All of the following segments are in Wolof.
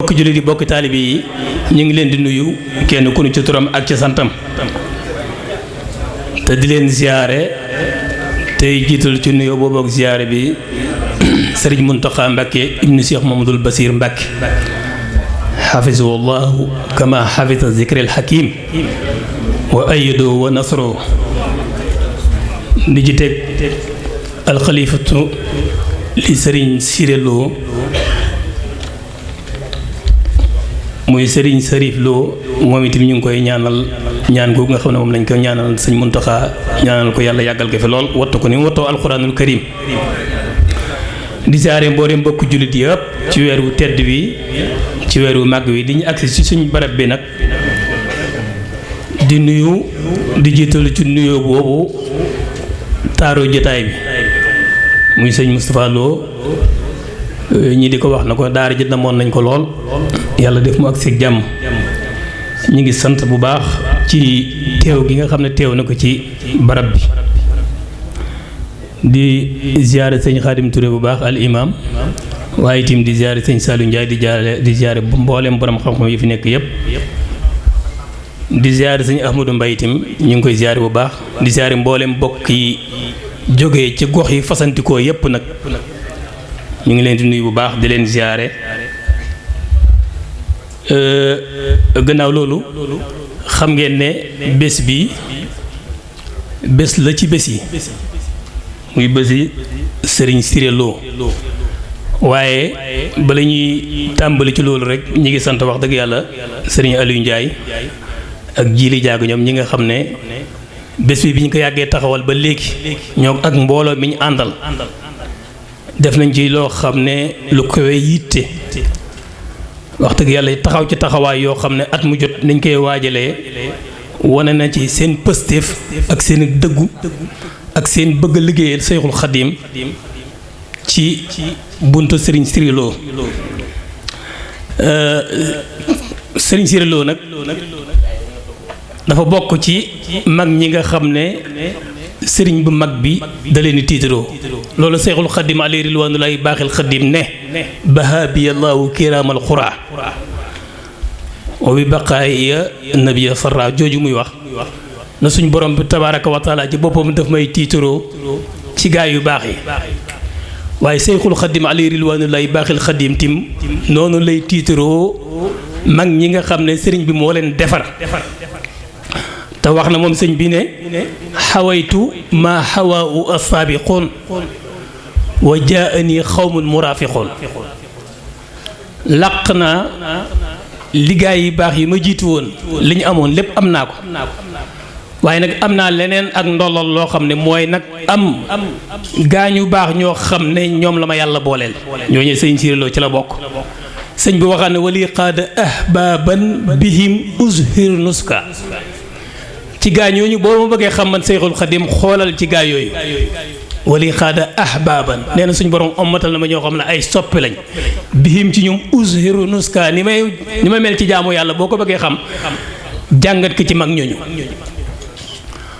bokk jullit yi bokk taalibe yi ñu ngi leen di nuyu kenn ku ne ci turam ak ci santam te di leen ziyaare tey jiital ci nuyoo boobu ak ziyaare bi Sëriñ Muntaxa Mbàkke ibnu Cheikh Mamadul Basir Mbàkke xafisahu llahu kama xafisa zikril hakim wa ayado wa nasro di ci teg alxalifatu li Sëriñ Siré Lo muy Sëriñ Sarif Lo moom itam ñu ngi koy ñaanal ñaan googu nga xam ne moom lañ ko ñaanal sëñ Muntaxa ñaanal ko yàlla yàggal ko fi lool wattu ko ni mu wattoo alxuraanul karim di siyaare mboolem mbokku jullit yëpp ci weer wu tedd bi ci weer wu màgg wi di ñu agsi ci suñu barab bi nag di nuyu di jiital ci nuyoo boobu taaroo jotaay bi muy sëñ Moustapha Lo ñi di ko wax na ko daara ji namoon nañ ko lool yàlla def mu agsi ak jàmm ñu ngi sant bu baax ci teew gi nga xam ne teew na ko ci barab bi di ziyaare sëñ Xaadim Touré bu baax al imam waaye itam di ziyaare sëñ Saliou Ndiaye di ziyaare mboolem borom xam-xam yi fi nekk yépp di ziyaare sëñ Ahmadou Mbaye itam ñu ngi koy ziyaare bu baax di ziyaare mboolem mbokk yi jógee ci gox yi fasantikoo yépp nag ñu ngi leen di nuyu bu baax di leen ziyaare gannaaw loolu xam ngeen ne bés bi bés la ci bés yi muy bési Sëriñ Siré Lo waaye bala ñuy tàmbali ci loolu rek ñi ngi sant wax dëgg yàlla Sëriñ Aliou Ndiaye ak Jili Jaagu ñoom ñi nga xam ne bés bi ñu ko yàggee taxawal ba léegi ñoo ak mbooloo mi ñu àndal def nañ ci loo xam ne lu kawe yitte wax dëgg yàlla taxaw ci taxawaay yoo xam ne at mu jot nañ koy waajalee wane na ci seen pëstéef ak seen dëggu ak seen bëgg a liggéeyal Seyxul Xadim ci buntu Sëriñ Siré Lo Sëriñ Siré Lo nag dafa bokk ci mag ñi nga xam ne sëriñ bu mag bi da leen di tiitaroo loolu Seyxul Xadim alayhi ridwanullahi baaxil Xadim ne bahabiyallahu kiraamal xuraa wa bi baqaaya nabiya farra jooju muy wax na suñ borom bi tabaaraka wa taala ci boppam daf may tiitaroo ci gaay yu baax yi waaye Seyxul Xadim alayhi ridwanullahi baaxil Xadim tim noonu lay tiitaroo mag ñi nga xam ne sëriñ bi moo leen defar te wax na moom sëñ bi ne xawaytu ma xawaa assaabiqoon wa jaani xawmun muraafiqoon làq naa liggéey yi baax yi ma jiitu woon li ñu amoon lépp am naa ko waaye nag am naa leneen ak ndollal loo xam ne mooy nag am gaañu baax ñoo xam ne ñoom la ma yàlla booleel ñooñu sëñ Siré Lo ci la bokk sëñ bi waxaat ne wali qaada ahbaban bihim uzhir nuska ci gaa ñooñu boo ma bëggee xam man Seyxul Xadim xoolal ci gaa yooyu wali xaada ahbaban nee na suñu borom ommatal na ma ñoo xam ne ay soppi lañ bihim ci ñoom uzhiru nuska ni may mel ci jaamu yàlla boo ko bëggee xam jàngat ko ci mag ñooñu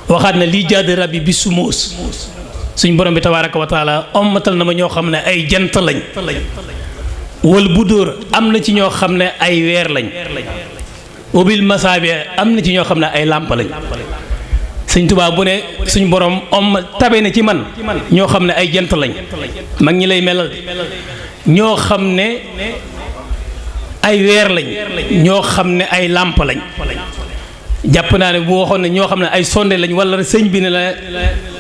waxaat na lii jaad rabbi bi sumuus suñu borom bi tabaaraka wa taala ommatal na ma ñoo xam ne ay jant lañ wal budóor am na ci ñoo xam ne ay weer lañ wabil masaabi am na ci ñoo xam ne ay làmp lañ sëñ Tuubaa bu ne suñ borom tabe na ci man ñoo xam ne ay jant lañ mag ñi lay melal ñoo xam ne ay weer lañ ñoo xam ne ay làmp lañ jàpp naa ne bu waxoon ne ñoo xam ne ay sonde lañ wala sëñ bi ne la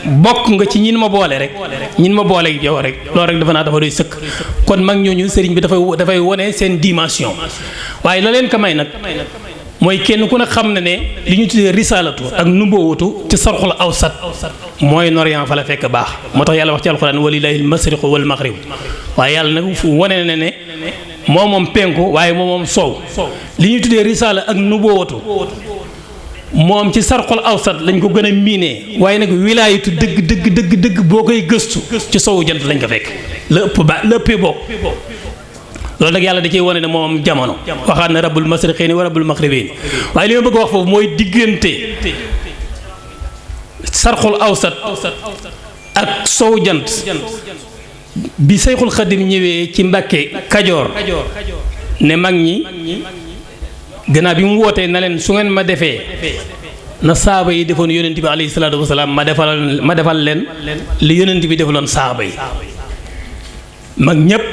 bokk nga ci ñin ma boole rek ñin ma boole yow rek loolu rek dafa naa dafa doy sëkk kon mag ñooñu sëriñ bi dafay wone seen dimension waaye la leen ko may nag mooy kenn ku ne xam ne li ñu tuddee risalatu ak nubuwatu ci sarxul awsat mooy norient fa la fekk baax moo tax yàlla wax ci alxuraan walillaahi almasriqu wal maghrib waaye yàlla nag wane na ne moom penku waaye moom soow li ñu tuddee risala ak nubuwatu moom ci sarxul awsat lañ ko gën a miinee waaye nag wilaayatu dëgg boo koy gëstu ci sowu jant lañ ko fekk la ëppee bokk loolu nag yàlla da ciy wane ne moom jamono waxaat na rabbul masriqayni wa rabbul maghribayni waaye li ma bëgg a wax foofu mooy diggante sarxul awsat ak sowu jant bi Seyxul Xadim ñëwee ci Mbàkke Kajoor ne mag ñi gannaaw bi mu wootee na leen su ngeen ma defee na saaba yi defoon yonent bi alayhi salaatu wasalaam ma defal leen li yonent bi defaloon saaba yi. mag ñëpp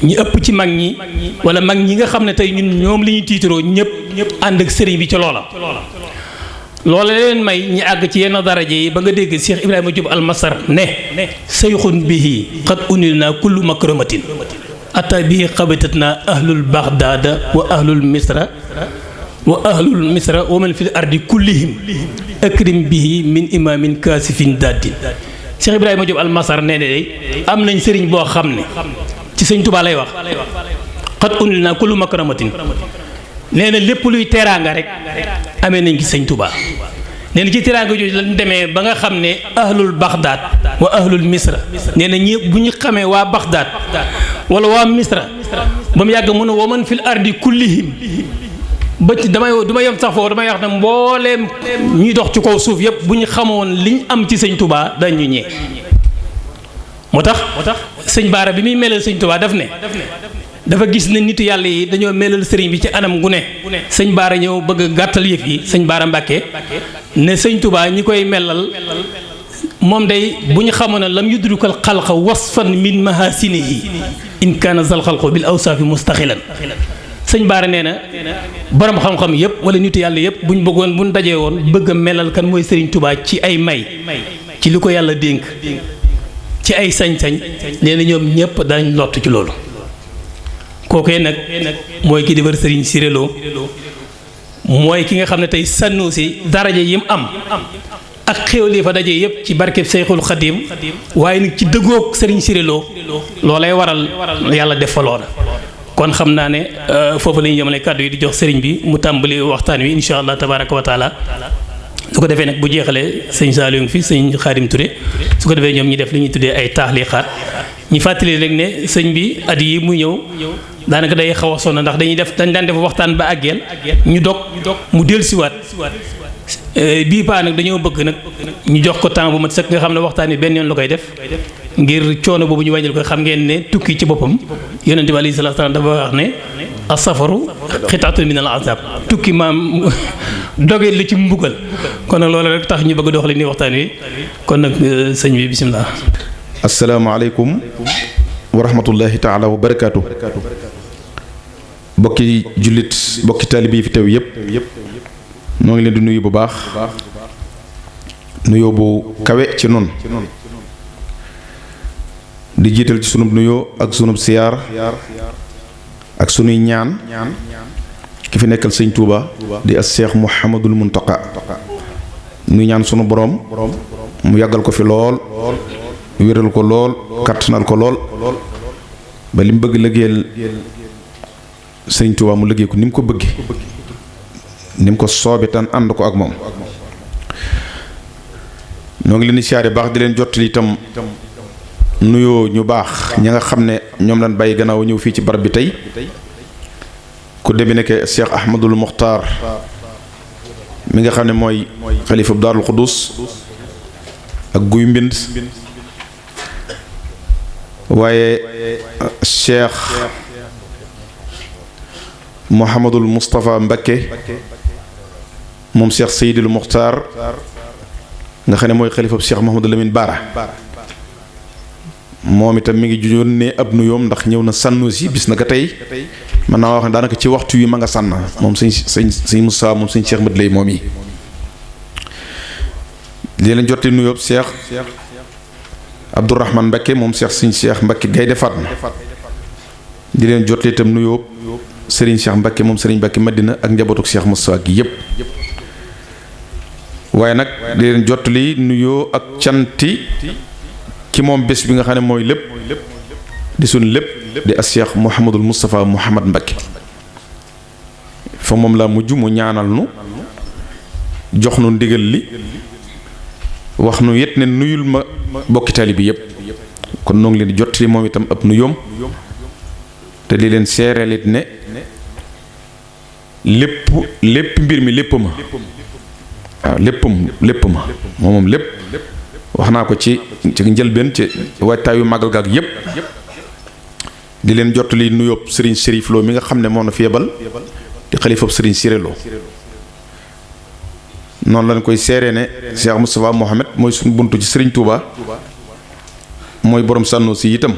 ñi ëpp ci mag ñi wala mag ñi nga xam ne tey ñun ñoom li ñuy tiitaroo ñëpp ànd ak sëriñ bi ci loola leen may ñi àgg ci yenn daraje yi ba nga dégg Cheikh Ibrahima Diop almasar ne sayxun bihi qad unil naa kullu makramatin ata bihi xabatat naa ahlul baghdada wa ahlul misra wa man fil ardi kullihim akrim bihi min imamin kaasifin daddin. Cheikh Ibrahima Diop almasar nee ne day am nañ sëriñ boo xam ne ci sëñ Tuubaa lay wax qad unil naa kullu makramatin nee na lépp luy teraanga rek amee nañ ci sëñ Tuubaa. nee na ci teraanga jooju lañ demee ba nga xam ne ahlul Baghdad wa ahlul Misra nee na ñi bu ñu xamee waa Baghdad wala waa Misra ba mu yàgg mu ne wa man fil ardi kullihim ba ci du ma yem sax foofu damay wax ne mbooleem ñuy dox ci kaw suuf yëpp bu ñu xamoon liñ am ci sëñ Tuubaa dañu ñee. moo tax sëñ Baara bi muy melal sëñ Tuubaa dafa gis ne nitu yàlla yi dañoo melal sëriñ bi ci anam gu ne sëñ Baara ñëw bëgg a gàttal yëf yi sëñ Baara Mbàkke ne sëñ Tuubaa ñi koy melal moom day bu ñu xamoon ne lam yudrikal xalqa wasfan min mahasinihi in kaana zal xalqu bil awsaafi mustaxilan. sëñ Baara nee na borom xam-xam yëpp wala nitu yàlla yëpp buñ bëggoon buñ dajee woon bëgg a melal kan mooy sëriñ Tuubaa ci ay may ci li ko yàlla dénk ci ay sañ-sañ nee na ñoom ñëpp dañ lott ci loolu. kookee nag mooy ki defar sëriñ Siré Lo mooy ki nga xam ne tey Sanusi daraja yi mu am ak xéwal yi fa daje yëpp ci barkeb Seyxul Xadim waaye nag ci dëggoog sëriñ Siré Lo loolay waral yàlla def fa loola. kon xam naa ne foofu la ñuy jëmale kàddu yi di jox sëriñ bi mu tàmbali waxtaan wi incha allah tabaraka wa taala su ko defee nag bu jeexalee sëñ Saliou ngi fi sëñ Xaadim Touré su ko defee ñoom ñi def li ñuy tuddee ay taxliqaat ñi fàttali rek ne sëñ bi at yi mu ñëw daanaka day xaw a sonn ndax dañ daan def waxtaan ba àggeel ñu dog mu dellusiwaat bii paa nag dañoo bëgg nag ñu jox ko temps bu mat sëkk nga xam ne waxtaan wi benn yoon la koy def ngir coono boobu ñu wàññil ko xam ngeen ne tukki ci boppam yonente bi alayhi salaatu salaam dafa wax ne asafaru xitaatun min al azab tukki maam doge li ci mbugal kon nag loolu rek tax ñu bëgg dox li ni waxtaan wi kon nag sëñ bi bisimilah. asalaamaaleykum wa rahmatullahi taala wa barakaatu. bokki jullit bokki taalibe yi fi teew yëpp noo ngi leen di nuyu bu baax nuyoo bu kawe ci noonu di jiital ci sunub nuyoo ak sunub siyaar ak sunuy ñaan ki fi nekkal sëñ Touba di as Cheikh Mouhamadul Muntaqa nuy ñaan sunu borom mu yàggal ko fi lool wéral ko lool kattanal ko lool ba li mu bëgg liggéeyal sëñ Touba mu liggéey ko ni mu ko bëgge ni mu ko soobe tan ànd ko ak moom ñoo ngi leen di siyaare baax di leen jottali itam nuyoo ñu baax ña nga xam ne ñoom lañ bàyyi gannaaw ñëw fii ci barab bi tey ku demee nekk Cheikh Ahmadul Muxtaar mi nga xam ne mooy xalifa bu Daarul Xuddus ak guy mbind waaye Cheikh Mouhamadul Moustapha Mbakke moom Cheikh Seydil Muxtaar nga xam ne mooy xalifa bu Cheikh Mouhamadou Lamine Bara moom itam mi ngi yónnee ab nuyoom ndax ñëw na Sanusi bis na ko tey mën naa wax ne daanaka ci waxtu wi ma nga sànn moom sëñ Moussa moom sëñ Cheikh Mat lay moom yi di leen jotte nuyoo Cheikh Abdourahman Mbakke moom sëñ Cheikh Mbakke Gaynde Fatma di leen jotte itam nuyoo Serigne Cheikh Mbakke moom Serigne Mbakke Madina ak njabootuk Cheikh Moussa gi yépp waaye nag di leen jottali nuyoo ak canti ki moom bés bi nga xam ne mooy lépp di suñ lépp di as Cheikh Mouhamadul Moustapha Mouhamad Mbakke fa moom laa mujj mu ñaanal nu jox nu ndigal li wax nu yet ne nuyul ma bokki taalibe bi yépp kon noo ngi leen di jottali moom itam ab nuyoom te di leen seereel it ne lépp mbir mi lépp ma waaw lépp ma moom lépp wax naa ko ci njëlbeen ci waajtaayu màggal gaag yépp di leen jottali nuyób Serigne Chérif Lo mi nga xam ne moo na fi yebal di xalifab Serigne Siré Lo noonu lañ koy seeree ne Cheikh Moustapha Mohamed mooy suñu buntu ci Serigne Touba mooy borom sànnoo si itam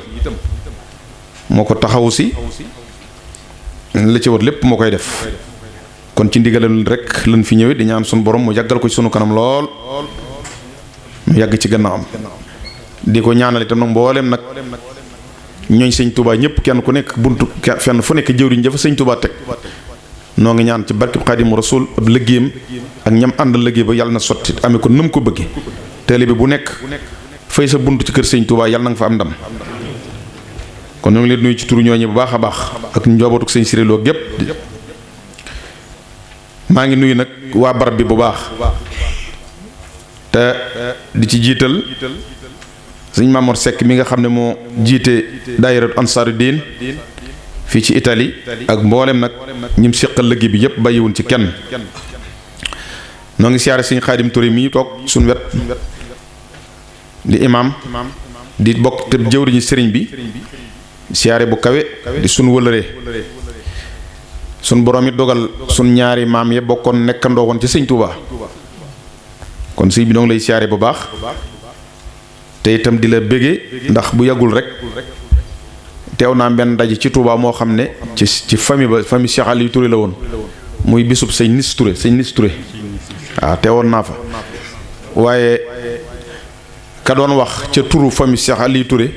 moo ko taxawu si la ci war lépp moo koy def kon ci ndigalal rek lañ fi ñëwee di ñaan suñu borom mu yàggal ko ci sunu kanam lool mu yàgg ci gannaawam di ko ñaanal itam nag mbooleem nag ñooñ sëñ Touba ñëpp kenn ku nekk buntu fenn fu nekk jëwriñ dafa sëñ Touba teg noo ngi ñaan ci barkeb Xaadimu Rasuul ab liggéeyam ak ñam àndal liggéey ba yàlla na sotti amee ko nëm ko bëgge taalibe bu nekk fay sa buntu ci kër sëñ Touba yàlla na nga fa am ndam kon ñoo ngi leen nuyu ci turu ñooñu bu baax a baax ak njabootu sëñ Siré Lo gépp maa ngi nuyu nag waa barab bi bu baax te di ci jiital sëñ Mamour Seck mi nga xam ne moo jiite daayira Ansaaru Diin fii ci Italie ak mboolem nag ñim séqal liggéey bi yëpp bàyyiwuñ ci kenn noo ngi siyaare sëñ Xaadim Touré mi toog suñ wet di imam di bokk te jëwriñu sëriñ bi siyaare bu kawe di suñ wëlëree suñ borom it dogal suñ ñaari maam ya bokkoon nekkandoo woon ci sëñ Touba kon sëñ bi noo ngi lay siyaare bu baax te itam di la bëggee ndax bu yàggul rek teew naa benn daje ci Touba moo xam ne ci famille Cheikh Aliou Touré la woon muy bisub sëñ Nis Touré waaw teewoon naa fa waaye ka doon wax ca turu famille Cheikh Aliou Touré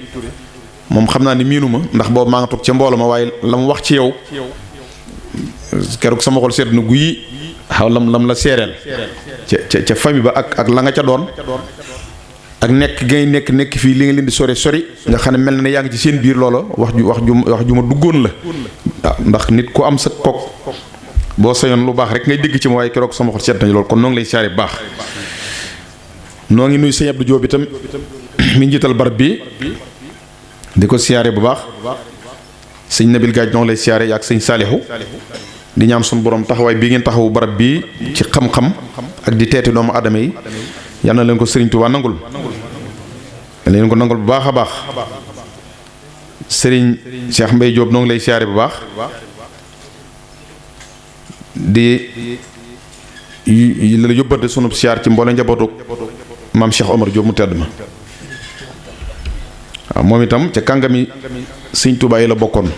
moom xam naa ni miinu ma ndax boobu maa nga toog ca mbooloo ma waaye la mu wax ci yow keroog sama xol sedd na guyi xaw lam la seereel ca famille ba ak la nga ca doon ak nekk ngay nekk fii li nga leen di sori nga xam ne mel na ne yaa ngi ci seen biir loola wax ju ma duggoon la waaw ndax nit ku am sa kook boo sañoon lu baax rek ngay dégg ci ma waaye keroog sama xol sedd nañu lool kon noo ngi lay siyaare bu baax noo ngi nuyu sëñ Abdou Diop itam mi njiital barab bi di ko siyaare bu baax sëñ Nabil Gaaj noo ngi lay siyaare ak sëñ Saalihu di ñaan suñu borom taxawaay bii ngeen taxawu barab bi ci xam-xam ak di teete doomu aadama yi yal na leen ko Sëriñ Tuubaa nangul yal na leen ko nangul bu baax a baax Sëriñ Cheikh Mbaye Diop noo ngi lay siyaare bu baax di la yóbbante sunu siyaar ci mboole njabootu maam Cheikh Omar Diop mu tedd ma waaw moom itam ca kàngami Sëriñ Tuubaa yi la bokkoon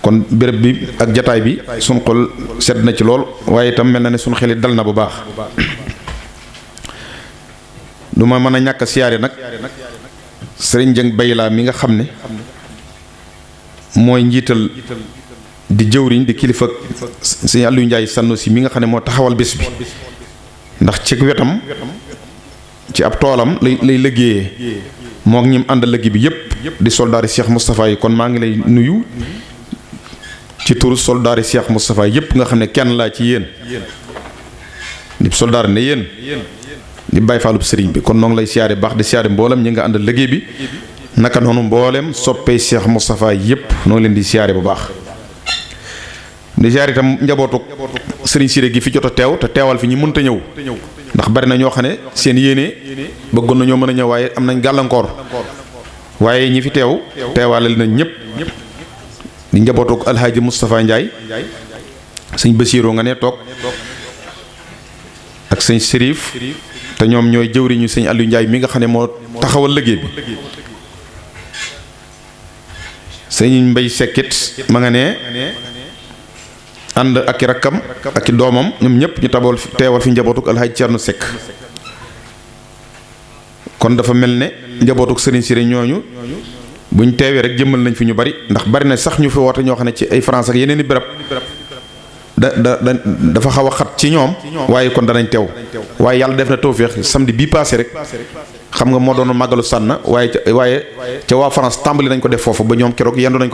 kon béréb bi ak jataay bi suñ xol sedd na ci lool waaye itam mel na ne suñ xel dal na bu baax du ma mën a ñàkk siyaare nag sëriñ Jëng Baylaa mi nga xam ne mooy njiital di jëwriñ di kilifa sëñ Aliou Ndiaye Sanusi mi nga xam ne moo taxawal bés bi ndax ci wetam ci ab toolam lay liggéeyee moo ngi ñim àndal liggéey bi yépp di soldaari Cheikh Moustapha yi kon maa ngi lay nuyu ci turu soldaari Cheikh Moustapha yépp nga xam ne kenn laa ci yéen di soldaar ne yéen di bàyyi faalub sëriñ bi kon noo ngi lay siyaare baax di siyaare mboolem ñi nga àndal liggéey bi naka noonu mboolem soppee Cheikh Moustapha yépp noo ngi leen di siyaare bu baax di siyaare itam njabootu sëriñ Siré gi fi jot a teew te teewal fi ñi mënta ñëw ndax bari na ñoo xam ne seen yéene bëggoon na ñoo mën a ñëw waaye am nañ gàllankoor waaye ñi fi teewaalal nañ ñëpp di njabootu alxaaji Moustapha Ndiaye sëñ Basiiroo nga ne toog ak sëñ Sérif te ñoom ñooy jëwriñu sëñ Aliou Ndiaye mi nga xam ne moo taxawal liggéey bi sëñ Mbay Sekkit ma nga ne ànd ak i rakkam ak i doomam ñoom ñëpp ñu teewal fi njabootuk alxaaji Cerno Sekk kon dafa mel ne njabootuk sëriñ Siré ñooñu buñ teewee rek jëmmal nañ fi ñu bari ndax bari na sax ñu fi woote ñoo xam ne ci ay France ak yeneen i béréb dafa xaw a xat ci ñoom waaye kon danañ teew waaye yàlla def na tawféex samedi bii passé rek xam nga moo doon màggalu sànna waaye ca waa France tàmbali nañ ko def foofu ba ñoom keroog yendoo nañ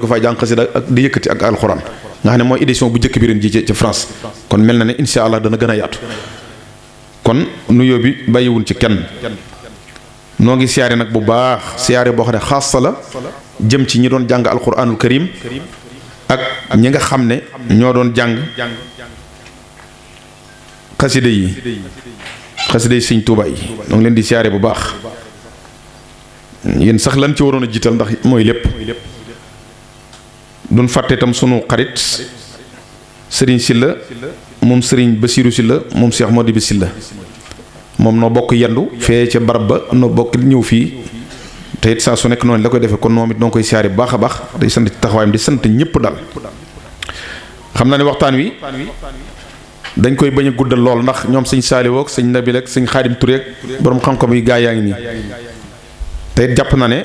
ko fa jàng xasida ak di yëkkati ak alxuraan nga xam ne mooy édition bu njëkk bi ren ji ci France kon mel na ne insha allah dana gën a yaatu kon nuyoo bi bàyyiwul ci kenn noo ngi siyaare nag bu baax siyaare boo xam ne xaasa la jëm ci ñi doon jàng alxuraanul karim ak ñi nga xam ne ñoo doon jàng xasida yi sëñ Tuubaa yi noo ngi leen di siyaare bu baax yéen sax lan ci waroon a jiital ndax mooy lépp. duñ fàtte itam sunu xarit sëriñ Silla moom sëriñ Basiiru Silla moom Cheikh Modibi Silla moom noo bokk yendu fee ca barab ba noo bokk ñëw fii te it saa su nekk noonu la koy defee kon moom it noo koy siyaare bu baax a baax day sant ci taxawaayam di sant ñëpp daal. xam naa ne waxtaan wi dañ koy bañ a guddal lool ndax ñoom sëñ Saaliw ak sëñ Nabil ak sëñ Xaadim Turé ak borom xam-xam yi gaa yaa ngi nii te it jàpp na ne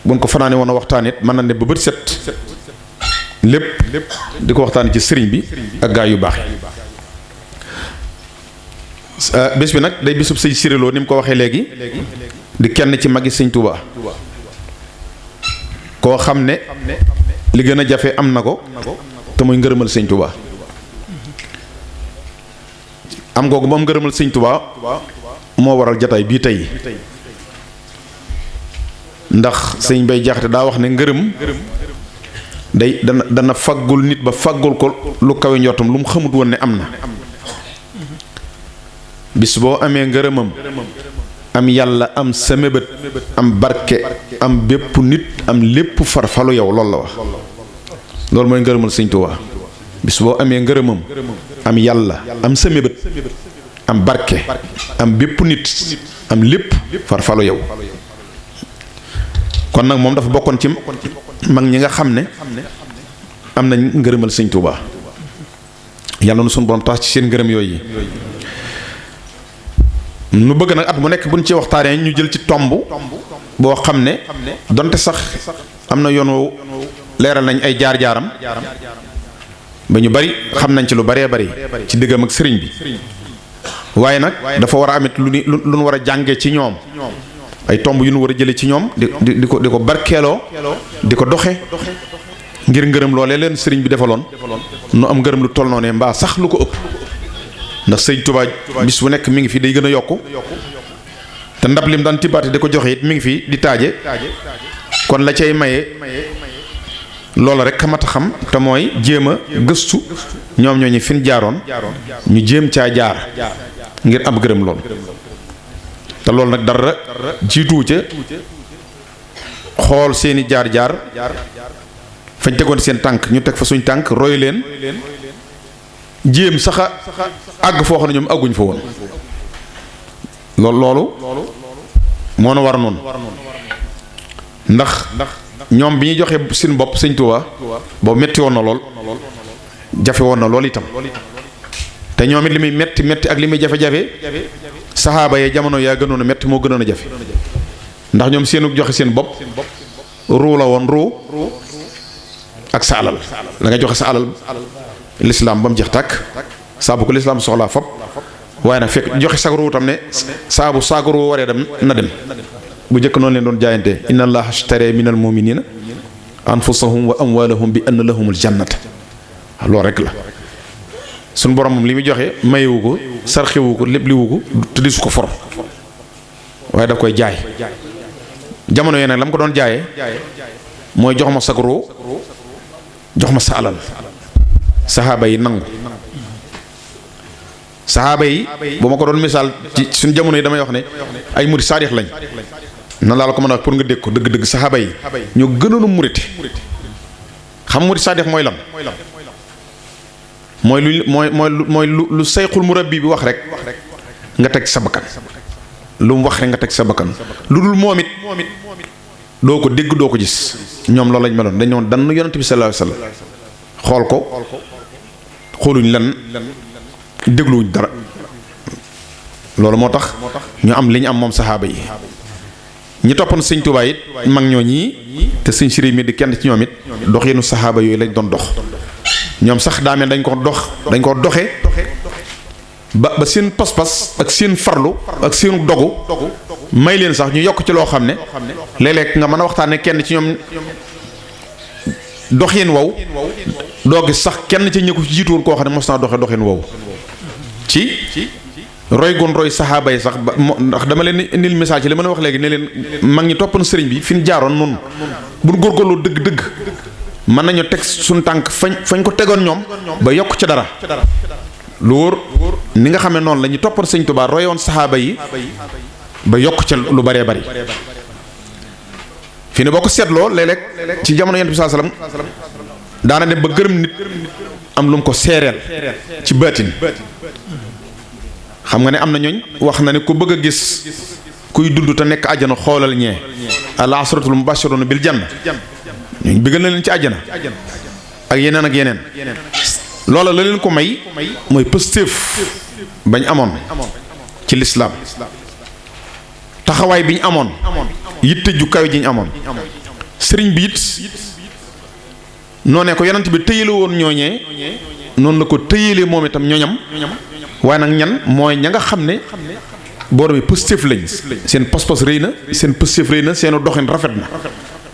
buñ ko fanaane woon a waxtaan it mën na ne ba bët set lépp di ko waxtaane ci sëriñ bi ak gaa yu baax yi. bés bi nag day bésub sëñ Siréloo ni mu ko waxee léegi di kenn ci magi sëñ Touba koo xam ne li gën a jafe am na ko te muy ngërëmal sëñ Touba am googu moom ngërëmal sëñ Touba moo waral jataay bii tey ndax sëñ Bay Jaxate daa wax ne ngërëm dana faggul nit ba faggul ko lu kawe njortam lu mu xamut woon ne am na bis boo amee ngërëmam am yàlla am sa mébét am barke am bépp nit am lépp farfalu yow loolu la wax loolu mooy ngërëmal sëñ Tuubaa bis boo amee ngërëmam am yàlla am sa mébét am barke am bépp nit am lépp farfalu yow kon nag moom dafa bokkoon ci mag ñi nga xam ne am nañ ngërëmal sëñ Tuubaa yàlla na sunu borom tax ci seen ngërëm yooyu nu bëgg nag at mu nekk buñ ci waxtaanee ñu jël ci tomb boo xam ne donte sax am na yoon wu leeral nañ ay jaar-jaaram ba ñu bari xam nañ ci lu baree bari ci diggam ak sëriñ bi waaye nag dafa war a amit lu nu war a jàngee ci ñoom ay tomb yu nu war a jëlee ci ñoom di ko barkeeloo di ko doxe ngir ngërëm loolee leen sëriñ bi defaloon nu am ngërëm lu toll noonu mbaa sax lu ko ëpp ndax sëñ Tuubaa bis bu nekk mi ngi fi day gën a yokku te ndab lim daan tibaate di ko joxe it mi ngi fi di taaje kon la cay maye loola rek xamata xam te mooy jéem a gëstu ñoom ñooñu fi ñu jaaroon ñu jéem caa jaar ngir am gërëm lool te loolu nag dara jiituwu ca xool seeni jaar-jaar fañ tegoon seen tànk ñu teg fa suñ tànk roy leen jéem saxa àgg foo xam ne ñoom àgguñ fa woon loolu moo na war noonu ndax ñoom bi ñuy joxe seen bopp sëñ Tuubaa boobu metti woon na lool jafe woon na lool itam te ñoom it li muy metti ak li muy jafe-jafe saxaaba yee jamono yaa gënoon a metti moo gënoon a jafe ndax ñoom seenu joxe seen bopp ruu la woon ruu ak sa alal la nga joxe sa alal lislaam ba mu jeex tàkk saabu ko lislaam soxlaa fop waaye nag fekk joxe sag ruu tam ne saabu saagu ruu waree dem na dem bu njëkk noonu leen doon jaayante inna allaha ashtara minal mu'minina anfusahum wa amwalahum bi anna lahumul jannata loolu rek la suñ borom moom li muy joxe mayewu ko sarxewu ko lépp liwu ko te disu ko for waaye daf koy jaay jamono yee nag la mu ko doon jaayee mooy jox ma sag ruu jox ma sa alal saxaaba yi nangu saxaaba yi bu ma ko doon misaal ci suñ jamono yi damay wax ne ay murit saadix lañ nan laa la ko mën a wax pour nga dégg ko dëgg-dëgg saxaaba yi ñoo gënoon a murite xam murit saadix mooy lan mooy lu sayxul murabbi bi wax rek nga teg sa bakkan lu mu wax rek nga teg sa bakkan lu dul moom it doo ko dégg doo ko gis ñoom loolu lañ meloon dañoo dann yonent bi sallallahu alayhi wasallam xool ko xooluñ lan dégluwuñ dara loolu moo tax ñu am li ñu am moom saxaaba yi ñi toppoon sëñ Tuubaa it mag ñoo ñii te sëñ Siré mi di kenn ci ñoom it dox yenu saxaaba yooyu lañ doon dox ñoom sax daa mel dañ ko doxe ba seen pas-pas ak seen farlu ak seen dogu may leen sax ñu yokk ci loo xam ne léeg-léeg nga mën a waxtaane kenn ci ñoom doxin wow doo gis sax kenn ci ñi ko jiitu woon koo xam ne mos naa doxe doxin wow ci roy gon roy saxaaba yi sax ba ndax dama leen indil message li ma wax léegi ne leen mag ñi toppoon sëriñ bi fi ñu jaaroon noonu bu ñu góorgóorloo dëgg-dëgg mën nañu teg suñ tànk fañ ko tegoon ñoom ba yokk ca dara lu wóor ni nga xam ne noonu la ñu toppoon sëñ Tuubaa royoon saxaaba yi ba yokk ca lu baree bari fi ne boo ko seetloo léeg-léeg ci jamono yonent bi sallallahu alayhi wasallam daana dem ba gërëm nit am lu mu ko seereel ci baatin xam nga ne am na ñooñ wax na ne ku bëgg a gis kuy dund te nekk àjjana xoolal ñee al asratul mubashiruna bil janna ñooñ bëggal na leen ci àjjana ak yeneen loola la leen ko may mooy pëstéef bañ amoon ci lislaam taxawaay bi ñu amoon yitte ju kaw ji ñu amoon sëriñ bi it noo ne ko yonent bi tëyale woon ñooñee noonu la ko tëyale moom itam ñooñam waaye nag ñan mooy ña nga xam ne borom bi pëstéef lañ seen pas-pas rëy na seen pëstéef rëy na seen doxin rafet na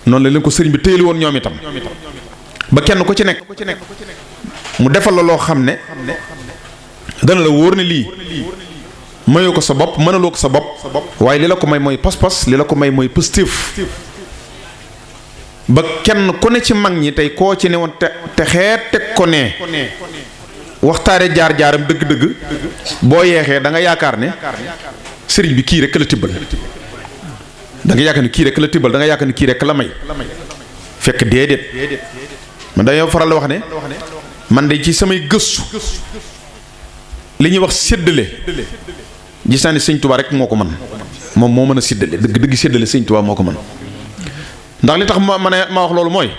noonu la leen ko sëriñ bi tëyale woon ñoom itam ba kenn ku ci nekk mu defal la loo xam ne dana la wóor ne lii mayoo ko sa bopp mënaloo ko sa bopp waaye li la ko may mooy pas-pas li la ko may mooy pëstéef ba kenn ku ne ci mag ñi tey koo ci ne woon te xeet teg ko ne waxtaare jaar-jaaram dëgg-dëgg boo yeexee da nga yaakaar ne sëriñ bi kii rek la tibbal da nga yaakaar ne kii rek la tibbal da nga yaakaar ne kii rek la may fekk déedéet man dañoo faral wax ne man de ci samay gëstu li ñuy wax séddale gis naa ne sëñ Tuubaa rek moo ko man moom moo mën a séddale dëgg séddale sëñ Tuubaa moo ko mën ndax li tax ma wax loolu mooy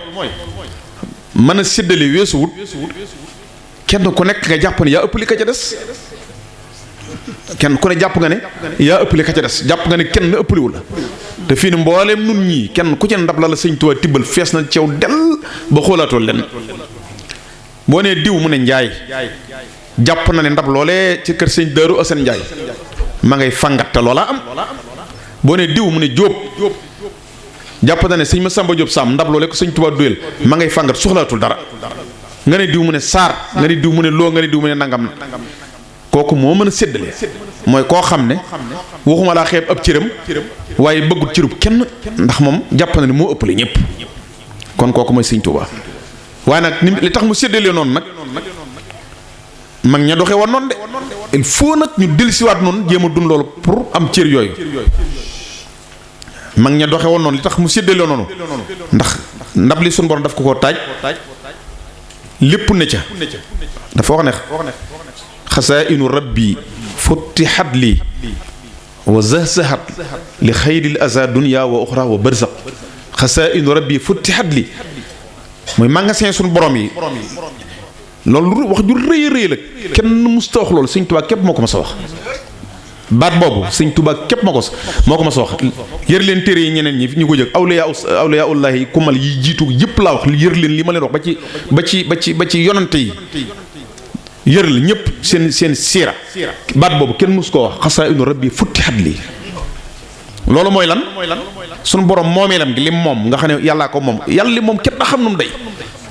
mën a séddale weesuwut kenn ku nekk nga jàpp ne yaa ëpp li ka ca des kenn ku ne jàpp nga ne yaa ëpp li ka ca des jàpp nga ne kenn ëppaliwu la te fii ne mbooleem nun ñii kenn ku ci ndab la sëñ Tuubaa tibbal fees na ceew del ba xoolaatoo len boo nee diw mu ne njaay jàpp na ne ndab loolee ci kër sëñ Daaru Asan Njaay ma ngay fangat te loola am boo nee diw mu ne jóob jàpp na ne sëñ Masamba Jóob Sam ndab loolee ko sëñ Tuubaa duyel ma ngay fangat soxlaatul dara nga ne diw mu ne saar nga ne diw mu ne loo nga ne diw mu ne nangam na kooku moo mën a séddale mooy koo xam ne waxuma laa xeeb ab cëram waaye bëggut cërub kenn ndax moom jàpp na ne moo ëppale ñëpp kon kooku mooy sëñ Tuubaa waaye nag ni li tax mu séddale noonu nag mag ña doxee woon noonu de il faut nag ñu dellusiwaat noonu jéem a dund loolu pour am cër yooyu mag ña doxee woon noonu li tax mu séddale noonu ndax ndab li suñu borom daf ko koo taaj lépp ne ca dafa wax ne xasaa'inu rabbi futtihat lii wa zahzahat li xayril aza dunya wa uxra wa barzaq xasaa'inu rabbi futtihat lii mooy magasin suñu borom yi loolu wax ju rëy rëy la kenn musta wax loolu sëñ Tuubaa képp moo ko mas a wax baat boobu sëñ Tuubaa képp moo ko mas a wax yër leen téere yi ñeneen ñi ñu ko jëg awliyaa ullahi kumal yi jiitu yëpp laa wax yër leen li ma leen wax ba ci yonante yi yër la ñëpp seen siira baat boobu kenn mus koo wax xasaa'inu rabbi futtihat lii loolu mooy lan suñu borom moomeelam gi lim moom nga xam ne yàllaa ko moom yàlla lim moom kenn da xam nu mu day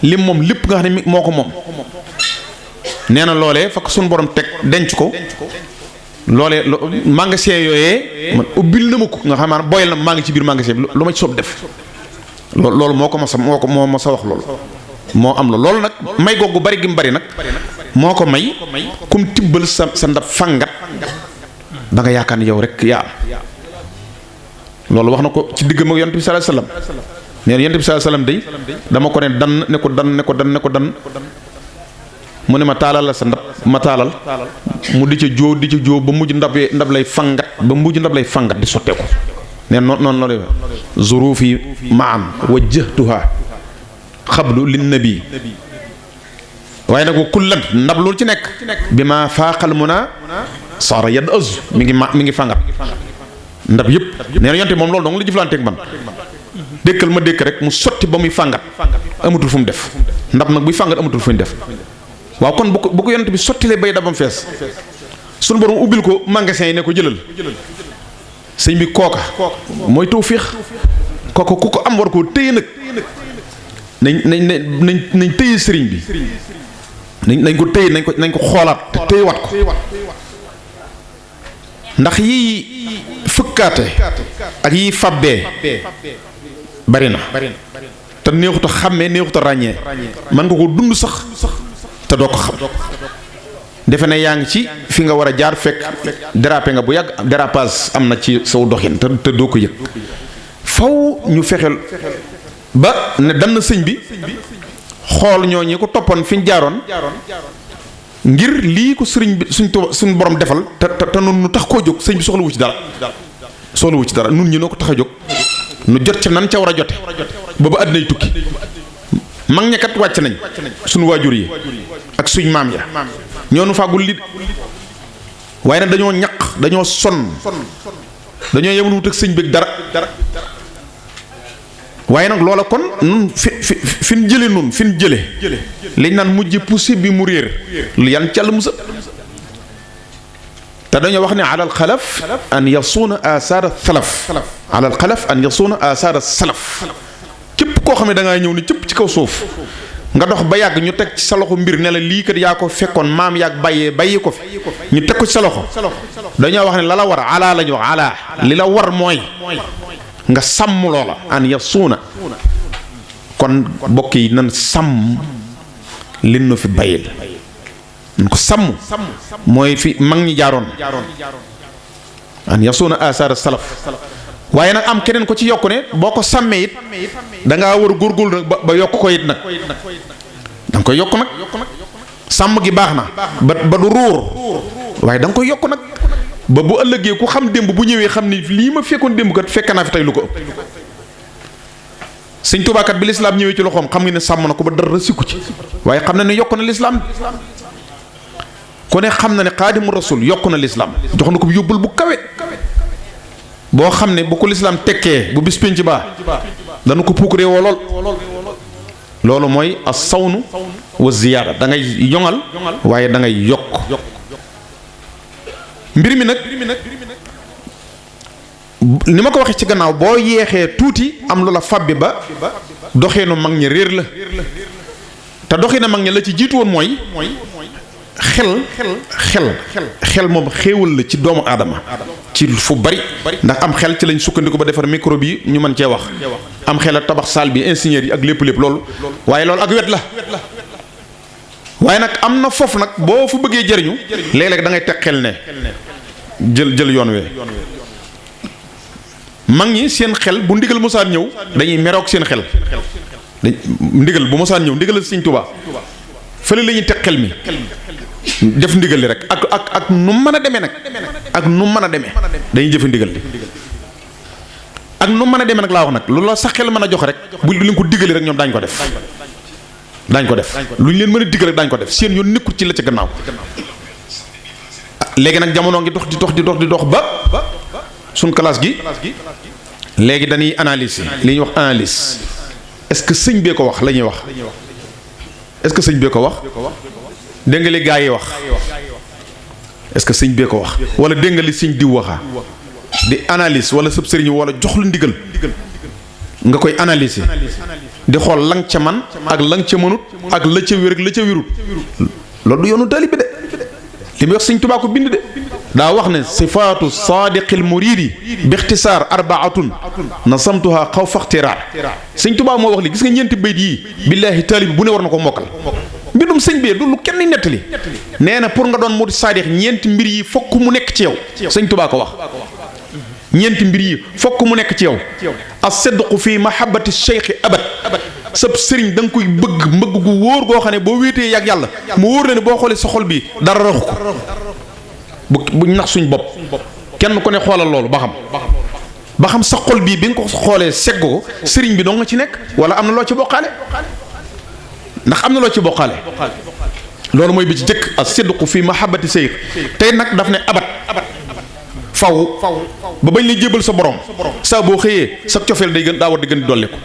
lim moom lépp nga xam ne moo ko moom nee na loolee fakk suñu borom teg denc ko loolee magasin yooyee man ubbil na ma ko nga xam ne boyal na maa ngi ci biir magasin bi lu ma ci soob def loolu moo ko moo ma sa wax loolu moo am la loolu nag may googu bari gi mu bari nag moo ko may kum tibbal sa ndab fangat da nga yaakaar ne yow rek yaa am loolu wax na ko ci diggam ak yonent bi sallallahu alayhi wasallam nee na yonent bi sallallahu alayhi wasallam day dama ko ne dan ne ko dan mu ne ma taalal la sa ndab ma taalal mu di ca jóo ba mujj ndab lay fangat di sotteeku nee noonu la lay zurufi maan wajjahtuha xablu lin nabi waaye nag wa kullan ndab loolu ci nekk bi ma faaqal mun a saara yadd az mi ngi fangat ndab yëpp nee na yonte moom loolu dong la jëflanteeg man dékkal ma dékk rek mu sotti ba muy fàngat amatul fu mu def ndab nag buy fàngat amatul fu mu def waaw kon bu ko yonent bi sottilee bay dabam fees sunu borom ubbil ko magasin yi ne ko jëlal sëñ bi kooka mooy tawfiix kooka ku ko am war koo téye nag nañ téye sëriñ bi nañ ko téye nañ ko xoolaat te téyewaat ko ndax yii fëkkaate ak yii fabbee bari na te neexut a xàmmee neexut a ràññee mën nga ko dund sax te doo ko xam defe ne yaa ngi ci fi nga war a jaar fekk dérapé nga bu yàgg dérapage am na ci saw doxin te doo ko yëg faw ñu fexeel ba ne dan na sëñ bi xool ñoo ñi ko toppoon fi ñu jaaroon ngir lii ko sëriñ bi suñ borom defal te nun nu tax koo jóg sëñ bi soxlawu ci dara nun ñi noo ko tax a jóg nu jot ca nan ca war a jote booba àddinay tukki mag ña kat wàcc nañ suñu waajur yi ak suñ maam ya ñoo nu fàggul li waaye nag dañoo ñaq dañoo sonn dañoo yemul wut ak sëñ bi dara waaye nag loola kon nun fi ñu jële nun fi ñu jële liñ naan mujj poussé bi mu réer lu yan càll musa te dañoo wax ne alal xalaf an yasuuna asaara salaf alal xalaf an yasuuna asaara salaf képp koo xam ne da ngaa ñëw ni cëpp ci kaw suuf nga dox ba yàgg ñu teg ci sa loxo mbir ne la lii kat yaa ko fekkoon maam yàgg bàyyi ko fi ñu teg ko ci sa loxo dañoo wax ne la war ala la ñu wax ala li la war mooy nga sàmm loola an yasuuna kon mbokk yi nan sàmm li nu fi bàyyil nan ko sàmm mooy fi mag ñi jaaroon an yasuuna asaara salaf waaye nag am keneen ko ci yokku ne boo ko sàmmee it dangaa war a góorgóorlu nag ba yokk ko it nag da nga koy yokk nag sàmm gi baax na ba du ruur waaye da nga koy yokk nag ba bu ëllëgee ku xam démb bu ñëwee xam ni lii ma fekkoon démb kat fekk naa fi tey lu ko ëpp sëñ Tuubaa kat bi lislaam ñëwee ci loxoom xam nga ne sàmm na ko ba dara sikku ci waaye xam na ne yokk na lislaam ku ne xam na ne xaadimu rasul yokk na lislaam jox na ko bu yóbbul bu kawe boo xam ne bu ko lislaam tekkee bu bis pénc baa dana ko puukaree woo lool loolu mooy as sawnu wa ziyaada da ngay yoŋal waaye da ngay yokk mbir mi nag ni ma ko waxee ci gannaaw boo yeexee tuuti am lu la fabbi ba doxeenu mag ñi réer la te doxeenu mag ñi la ci jiitu woon mooy xel moom xéewal la ci doomu aadama ci fu bari ndax am xel ci lañ sukkandiku ba defar micro bi ñu mën cee wax am xel a tabax salle bi ingénieur yi ak lépp loolu waaye loolu ak wet la waaye nag am na foofu nag boo fu bëggee jëriñu léeg-léeg da ngay teg xel ne jël yoon wee mag ñi seen xel bu ndigal mosaan ñëw dañuy meroog seen xel ndigal bu mosaan ñëw ndigal Sëñ Tuubaa fële la ñuy teg xel mi def ndigal li rek ak nu mën a demee nag ak nu mën a demee dañuy jëfe ndigal li ak nu mën a demee nag laa wax nag loolu la sax xel mën a jox rek bu li nga ko digali rek ñoom daañu ko def lu ñu leen mën a digal rek daañu ko def seen yoon nekkul ci la ca gannaaw léegi nag jamono ngi di dox ba suñ classe gi léegi dañuy analyser li ñuy wax analyse est-ce que sëñ bee ko wax la ñuy wax est-ce que sëñ bee ko wax dégg nga li gaa yi wax est-ce que sëñ bee ko wax wala dégg nga li sëñ diw waxaa di analyse wala sëb sëriñ wala jox lu ndigal nga koy analyser di xool lang ca man ak lang ca mënut ak la ca wér ak la ca wérut loolu du yoonu taalibe de li muy wax sëñ Tuubaa ko bind de daa wax ne sifaatu saadiqil muridi bi ixtisaar arbaatun nasamtuha xaw faxtiraar sëñ Tuubaa moo wax li gis nga ñeenti bayt yii billaahi taalibe bu ne war na ko mokkal mbindum sëñ bee du lu kenn nettali nee na pour nga doon murid saadiq ñeenti mbir yi fokk mu nekk ci yow sëñ Tuubaa ko wax ñeenti mbir yi fokk mu nekk ci yow as-sidqu fi mahabbati cheikhi abad sab sëriñ da nga koy mbëgg gu wóor goo xam ne boo wéetee yàgg yàlla mu wóor la ne boo xoolee sa xol bi dara raxu ko buñ nax suñ bopp kenn ku ne xoolal loolu ba xam sa xol bii bi nga ko xoolee segg ko sëriñ bi doo nga ci nekk wala am na loo ci bokkaale ndax am na loo ci bokkaale loolu mooy bi ci jëkk as-sidqu fi mahabbati cheikh tey nag daf ne abad faw ba bañ lay jébal sa borom saa boo xëyee sa cofeel day gën daa war di gën di dolliku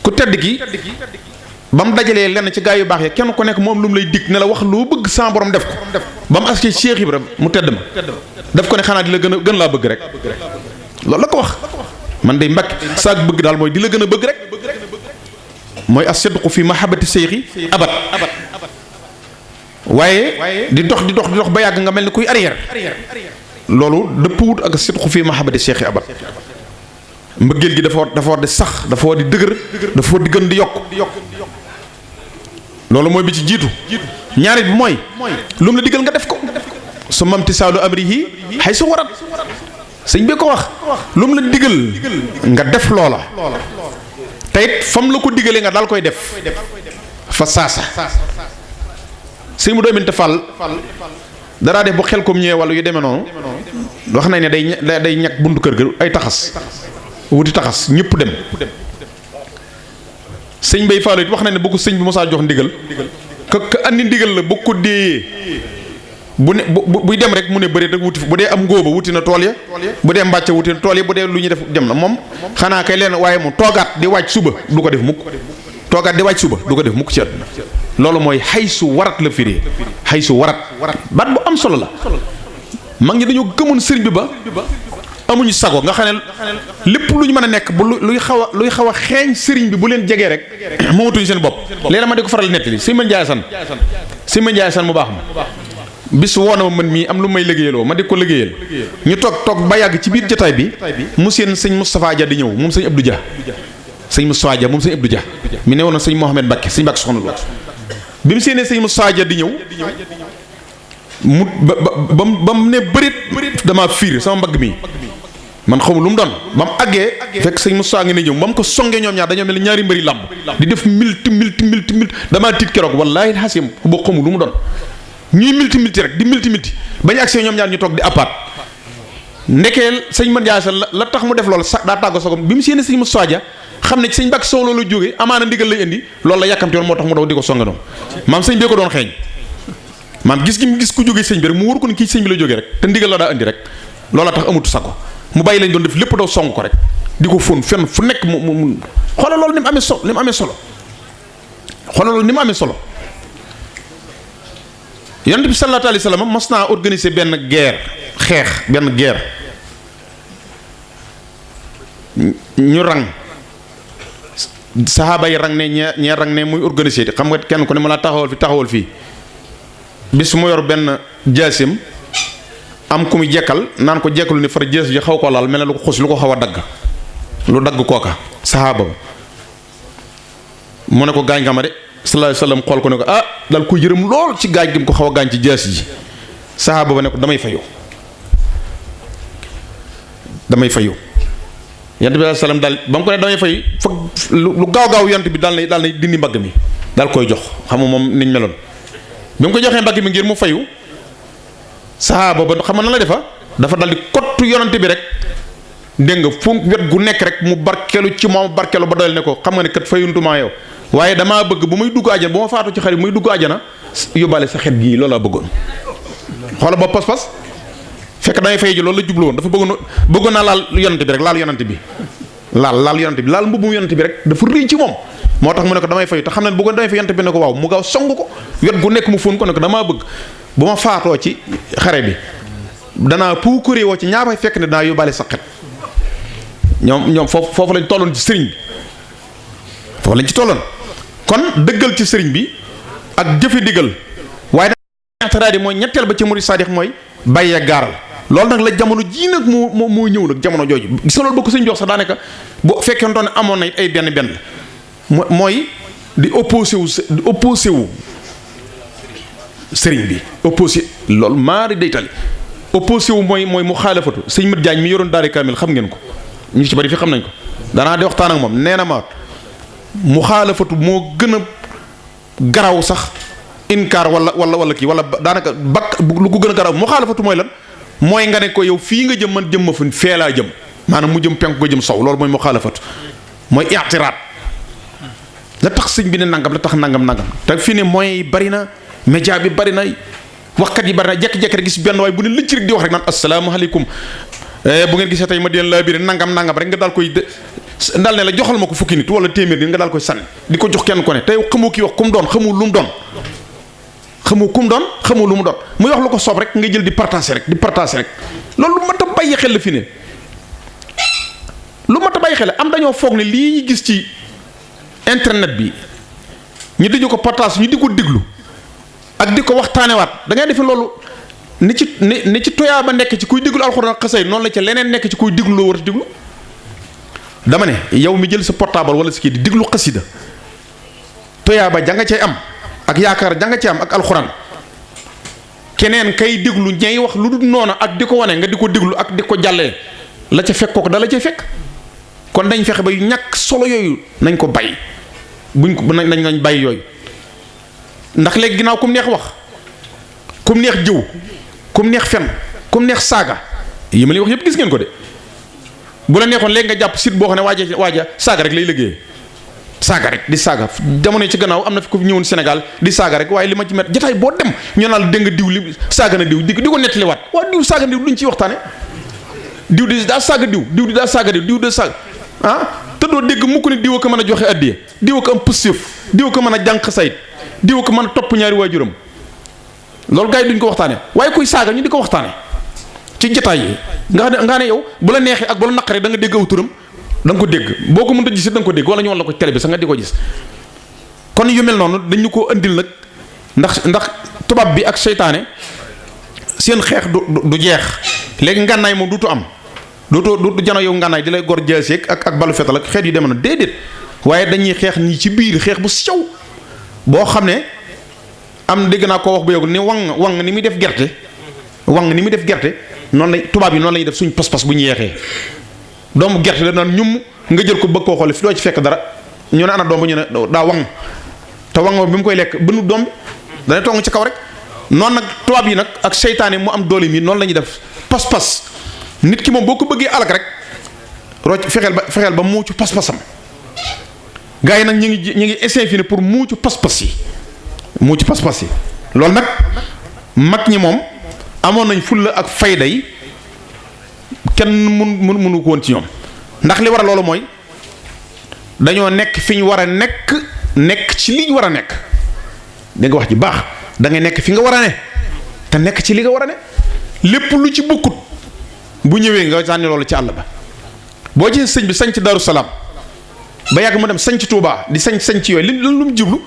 ku tedd gi ba mu dajalee lenn ci gaa yu baax ya kenn ku nekk moom lu mu lay dig ne la wax loo bëgg sa borom def ko ba mu askee Cheikh Ibra mu tedd ma daf ko ne xanaa di la gën laa bëgg rek loolu la ko wax man day Mbàkke saak bëgg daal mooy di la gën a bëgg rek mooy as-sidqu fi mahabbati cheikhi abad waaye di dox ba yàgg nga mel ni kuy arrière loolu dëpp wut ak sidqu fi mahabbati cheikhi abad mbëggeel gi dafa war di sax dafa war di dëgër dafa war di gën di yokk loolu mooy bi ci jiitu ñaari bi mooy lu mu la digal nga def ko su mamti saalu amrihi xay su warat sëñ bi ko wax lu mu la digal nga def loola teyit fam la ko digalee nga daal koy def fa saasa sëñ mu doominte Fall daraa def bu xel kom ñëwee wala yu demee noonu wax nañ ne day ñàkk buntu kër ga ay taxas wuti taxas ñëpp dem sëñ Bay Fall it wax nañ ne bu ko sëñ bi mosaa jox ndigal ka andi ndigal la bu ko déeyee bu ne buy dem rek mu ne bëri rek wuti bu dee am ngóoba wuti na tool ya bu dee mbàcc wuti na tool ya bu dee lu ñuy def dem na moom xanaa kay leen waaye moom toogaat di wàcc suba du ko def mukk toogaat di wàcc suba du ko def mukk ci àdduna loolu mooy xay su warat la firi xay su warat baat bu am solo la mag ñi dañoo gëmoon sëriñ bi ba amuñu sago nga xam ne lépp lu ñu mën a nekk bu luy xaw a xeeñ sëriñ bi bu leen jegee rek moomatuñu seen bopp léegi ma di ko faral nettali sëñ ma Njaay San mu baax ma bis woo na ma man mii am lu may liggéeyaloo ma di ko liggéeyal ñu toog ba yàgg ci biir jotaay bi mu seen sëñ Moustapha Dia di ñëw moom sëñ Abdou Dia sëñ Moustapha Dia moom sëñ Abdou Dia mi ne woon na sëñ Mohamed Mbacké sëñ Mbacké soxna Lo bi mu séenee sëñ Moustapha Dia di ñëw mu ba mu ne bërit damaa fiir sama mbagg mi man xawma lu mu doon ba mu àggee fekk sëñ Moustapha ngi ne ñëw ba mu ko songee ñoom ñaar dañoo mel ni ñaari mbëri làmb di def milti damaa tiit keroog wallaahi xasim boo xamu lu mu doon ñuy milti rek di milti bañu agsee ñoom ñaar ñu toog di appaat ndekeel sëñ Man Njaay San la tax mu def loolu sax daa tàggo sogom bi mu séenee sëñ Moustapha Dia xam ne ci sëñ Mbàkke Sow loolu la jógee amaana ndigal lay indi loolu la yàkkamti woon moo tax mu daw di ko songe noonu maam sëñ bee ko doon xeeñ maam gis ku jógee sëñ bi rek mu wóor ko ne kii sëñ bi la jógee rek te ndigal la daa indi rek loola tax amutu sago mu bàyyi lañ doon def lépp daw song ko rek di ko fóon fenn fu nekk mu xoolal loolu ni mu amee solo xoolal loolu ni mu amee solo yonent bi sallallahu alayhi wa sallam mas naa organiser benn guerre ñu rang saxaaba yi rang ne ñee rang ne muy organiser xam nga kenn ku ne ma laa taxawal fii bis mu yor benn jaasim am ku mu jekkal naan ko jekkalu ni far jaas ji xaw ko laal mel ne lu ko xus lu ko xaw a dagg lu dagg kooka saxaaba ba mu ne ko gaañ nga ma de sallallahu alayhi wasallam xool ko ne ko dal ko yërëm lool ci gaañ gi mu ko xaw a gaañ ci jaas ji saxaaba ba ne ko damay fayu yant bi sallam daal ba mu ko ne damay fay foog lu gaaw yant bi daal na dindi mbagg mi daal koy jox xam nga moom niñ meloon bi mu ko joxee mbagg mi ngir mu fayu saxaaba ba xam nga na la dafa dal di kottu yonante bi rek dégg nga fu wet gu nekk rek mu barkeelu ci moom barkeelu ba doyal ne ko xam nga ne kat fayuntumaa yow waaye damaa bëgg bu may dugg àjjana bu ma faatu ci xarit bu may dugg àjjana yóbbaale sa xet gii loolu laa bëggoon xoola ba pas-pas fekk damay fay ji loolu la jublu woon dafa bëggoon naa laal yonante bi rek laal yonante bi laal mbubbum yonante bi rek dafa rëy ci moom moo tax mu ne ko damay fay te xam ne bëggoon damay fay yonante bi ne ko waaw mu gaaw song ko wet gu nekk mu fóon ko ne ko damaa bëgg bu ma faatoo ci xare bi danaa puukaree woo ci ñaa fay fekk ne danaa yóbbaale sa xet ñoom foofu lañ tolloon ci sëriñ bi foofu lañ ci tolloon kon dëggal ci sëriñ bi ak jëfe diggal waaye nag mooy ñetteel ba ci murid sadix mooy bàyyee gaaral loolu nag la jamono jii nag moo ñëw nag jamono jooju gis nga loolu boo ko sëñ jox sax daanaka bu fekkee doon amoon na ay benn la mooy di opposé wu sëriñ bi opposé loolu maari day tali opposé wu mooy mu xaalafatu sëñ Mat Jaañ mi yoroon daari kaamil xam ngeen ko ñu ci bari fi xam nañ ko danaa di waxtaan ak moom nee na ma mu xaalafatu moo gën a garaw sax inkaar wala kii wala daanaka lu ko gën a garaw mu xaalafatu mooy lan mooy nga ne ko yow fii nga jëm man jëm ma fu fee laa jëm maanaam mu jëm penku nga jëm sow loolu mooy mu xaalafatu mooy i'tiraat la tax sëñ bi ne nangam la tax nangam te fii ne mooy bari na média bi bari na waxkat yi bari na jekki-jekki rek gis benn waaye bu ne lëcc rek di wax rek naan asalaamaaleykum bu ngeen gisee tey ma deen laa biir nangam rek nga daal koy daal ne la joxal ma ko fukki nit wala téeméer nit nga daal koy sànni di ko jox kenn ko ne tey xamoo kii wax kum doon xamoo lu mu doon xamoo lu mu doon muy wax lu ko soob rek nga jël di partager rek loolu lu mat a bàyyi xel la fi ne lu mat a bàyyi xel am dañoo foog ne lii ñu gis ci internet bi ñu di ko partage ñu di ko diglu ak di ko waxtaanewaat da ngay defe loolu ni ci toyaa ba nekk ci kuy diglu alxuraan xasay noonu la ca leneen nekk ci kuy diglu loo war a diglu dama ne yow mi jël sa portable wala si kii di diglu xasida toyaa ba janga cay am ak yaakaar janga cay am ak alxuraan keneen kay déglu ñay wax lu dul noona ak di ko wane nga di ko déglu ak di ko jàllee la ca fekk kooku da la ca fekk. kon dañ fexe ba yu ñàkk solo yooyu nañ ko bay buñ ko nañ bay yooyu ndax léegi ginnaaw kum neex wax kum neex jëw kum neex fen kum neex saaga yi ma lay wax yëpp gis ngeen ko de bu la neexoon léegi nga jàpp site boo xam ne waaja saaga rek lay liggéeyee saaga rek di saaga jamono ci gannaaw am na fi ko ñëwoon Sénégal di saaga rek waaye li ma ci met jotaay boo dem ñu naan dégg nga diw li saaga na diw di ko nettaliwaat waaw diw saaga na diw duñ ciy waxtaane diw di daa saaga diw di daa saaga diw di saaga te doo dégg mukk ne diw ko mën a joxe addiya diw ko am pësséef diw ko mën a jànq sayit diw ko mën a topp ñaari waajuram loolu gars yi duñ ko waxtaane waaye kuy saaga ñu di ko waxtaane ci jotaay yi nga ne yow bu la neexee ak bu la naqaree da nga dégg aw turam da nga ko dégg boo ko mënta gis da nga ko dégg wala ñu wan la ko télé bi sax nga di ko gis kon yu mel noonu dañu ko andil nag ndax tubaab bi ak seytaane seen xeex du jeex léegi ngànnaay moom duutu am du jano yow ngànnaay di lay gor jaaseeg ak balu fetal ak xeet yu demee na déedéet waaye dañuy xeex nii ci biir xeex bu sew boo xam ne am dégg naa koo wax bu yogul ni wang ni muy def gerte noonu lay tubaab yi noonu lañuy def suñ pas-pas bu ñu yeexee doomu gerte la naan ñum nga jël ko bëgg koo xoole fi doo ci fekk dara ñu ne ana doom ba ñu ne daa wang te wang bi mu koy lekk bënu doom bi dana tong ci kaw rek noonu nag tubaab yi nag ak seytaane mu am doole mi noonu la ñuy def pas-pas nit ki moom boo ko bëggee alak rek rocc fexeel ba muucu pas-pasam gars yi nag ñu ngi essayer fi ne pour muucu pas-pas yi loolu nag mag ñi moom amoon nañ fulla ak fayda yi kenn mënu ko woon ci ñoom ndax li war a loolu mooy dañoo nekk fi ñu war a nekk ci li ñu war a nekk da nga wax ji baax da ngay nekk fi nga war a ne te nekk ci li nga war a ne lépp lu ci bokkut bu ñëwee nga sànni loolu ci àll ba boo gisee sëñ bi sañc Daaru Salaam ba yàgg mu dem sañc Touba di sañc yooyu li lu mu jublu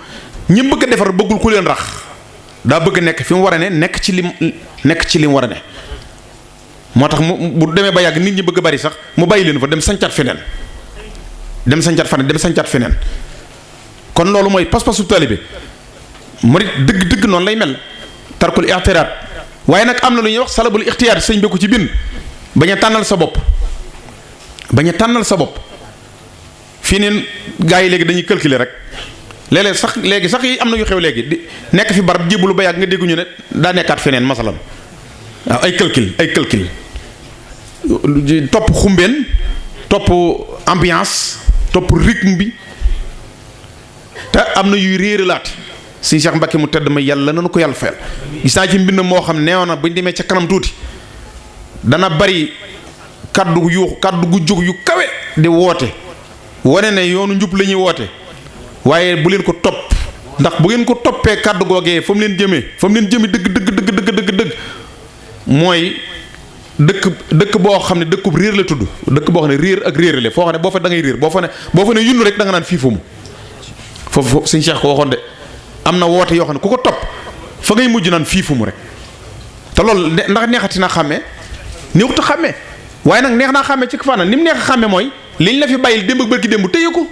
ñi bëgg a defar bëggul ku leen rax daa bëgg nekk fi mu war a ne nekk ci lim war a ne moo tax mu bu demee ba yàgg nit ñi bëgg a bari sax mu bàyyi leen fa dem sañcaat feneen kon loolu mooy pas-pasu taalibe murit dëgg noonu lay mel tarkul i'tiraad waaye nag am na lu ñuy wax salabul ixtiyaar sëñ bi ko ci bind bañ a tànnal sa bopp fii neen gaa yi léegi dañuy calculer rek léegi sax yi am na yu xew léegi di nekk fi barab jébbalu ba yàgg nga dégguñu ne daa nekkaat feneen masalan waaw ay calcul topp xumbeen topp ambiance topp rythme bi te am na yuy réeralaat Sëñ Cheikh Mbacke mu tedd ma yàlla nanu ko yàlla fayal gis naa ci mbind moo xam neewoon na bu ñu demee ca kanam tuuti dana bari kaddu gu jóg yu kawe di woote wane ne yoonu njub la ñuy woote waaye bu leen ko topp ndax bu ngeen ko toppee kaddu googee fa mu leen jëmee dëgg mooy dëkk boo xam ne dëkkub réer la tudd dëkk boo xam ne réer ak réerale foo xam ne boo fa da ngay réer boo fa ne yunnu rek da nga naan fii fu mu foofu Sëñ Cheikh ko waxoon de am na woote yoo xam ne ku ko topp fa ngay mujj naan fii fu mu rek te loolu ndax neexati naa xàmmee néewut a xàmmee waaye nag neex naa xàmmee ci fànn ni mu neex a xàmmee mooy liñ la fi bàyyil démb ak bërki démb téye ko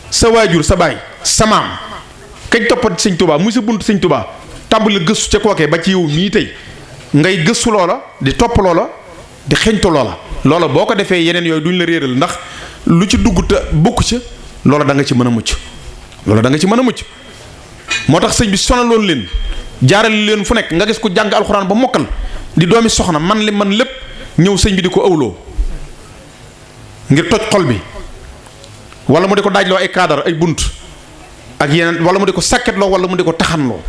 sa waajur sa baay sa maam kañ toppat Sëñ Tuubaa muy sa bunt Sëñ Tuubaa tàmbali gëstu ca kookee ba ci yow mii tey ngay gëstu loola di topp loola di xeñtu loola boo ko defee yeneen yooyu duñ la réeral ndax lu ci dugg te bokk ca loola da nga ci mën a mucc moo tax sëñ bi sonaloon leen jaarale leen fu nekk nga gis ku jàng alxuraan ba mokkal di doomi soxna man lépp ñëw sëñ bi di ko awloo ngir toj xol bi wala mu di ko daajloo ay kaadar ay bunt ak yeneen wala mu di ko sàkketloo wala mu di ko taxanloo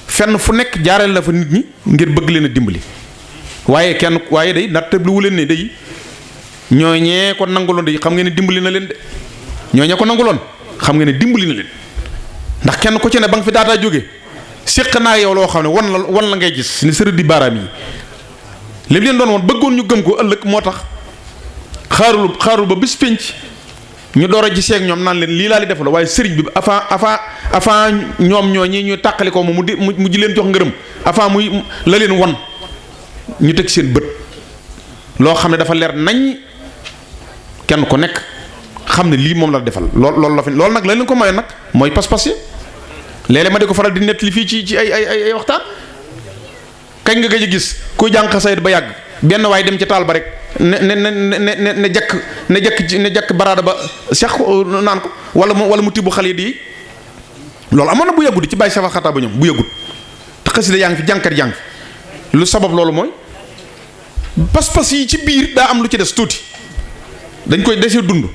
fenn fu nekk jaarale la fa nit ñi ngir bëgg leen a dimbali waaye day nattabli wu leen ne day ñooñee ko nanguloon day xam ngeen ne dimbali na leen de ñooñee ko nanguloon xam ngeen ne dimbali na leen ndax kenn ku ci ne ba nga fi daataa jóge séq naa yow loo xam ne wan la ngay gis ni sërë di baaraam yi li leen doon woon bëggoon ñu gëm ko ëllëg moo tax xaarul ba bis pénc ñu door a gisee ak ñoom naan leen lii laa li def la waaye sëriñ bi avant ñoom ñooñi ñu tàqali ko mu ji leen jox ngërëm avant muy la leen wan ñu teg seen bët loo xam ne dafa leer nañ kenn ku nekk xam ne lii moom la defal loolu nag la leen ko mayoon nag mooy pas-pas yi léeg-léeg ma di ko faral di nettali fii ci ay waxtaan. kañ nga gëj a gis kuy jàng xasayid ba yàgg benn waay dem ci taal ba rek ne jekk baraada ba seex naan ko wala mu tibbu xalid yi loolu amoon na bu yàggut ci bàyyi safa xataa ba ñoom bu yàggut te xasida yaa ngi fi jànkat yaa ngi fi lu sabab loolu mooy pas-pas yi ci biir daa am lu ci des tuuti dañ koy desee dund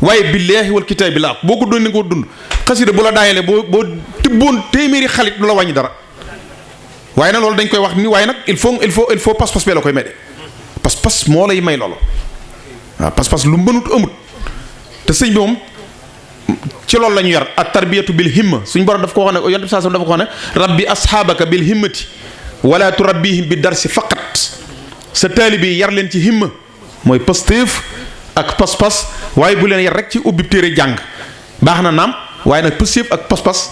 waaye billaahi wal kitaab bi laa boo ko doon ni ko dund xasida bu la daayalee boo tibboon téeméeri xalit du la wàññi dara waaye nag loolu dañ koy wax ni waaye nag il faut pas-pas bee la koy may de pas-pas moo lay may loolu waaw pas-pas lu mënut amut te sëñ bi moom ci loolu la ñu yar ak tarbiyatu bil himma suñ borom daf ko wax ne yonent bi saa dafa ko wax ne rabbi asxaabaka bil himmati wala turabbihim bi darsi faqat sa taalibe yi yar leen ci himma mooy pastéef ak pas-pas waaye bu leen yar rek ci ubbi téere jàng baax na naam waaye nag pastéef ak pas-pas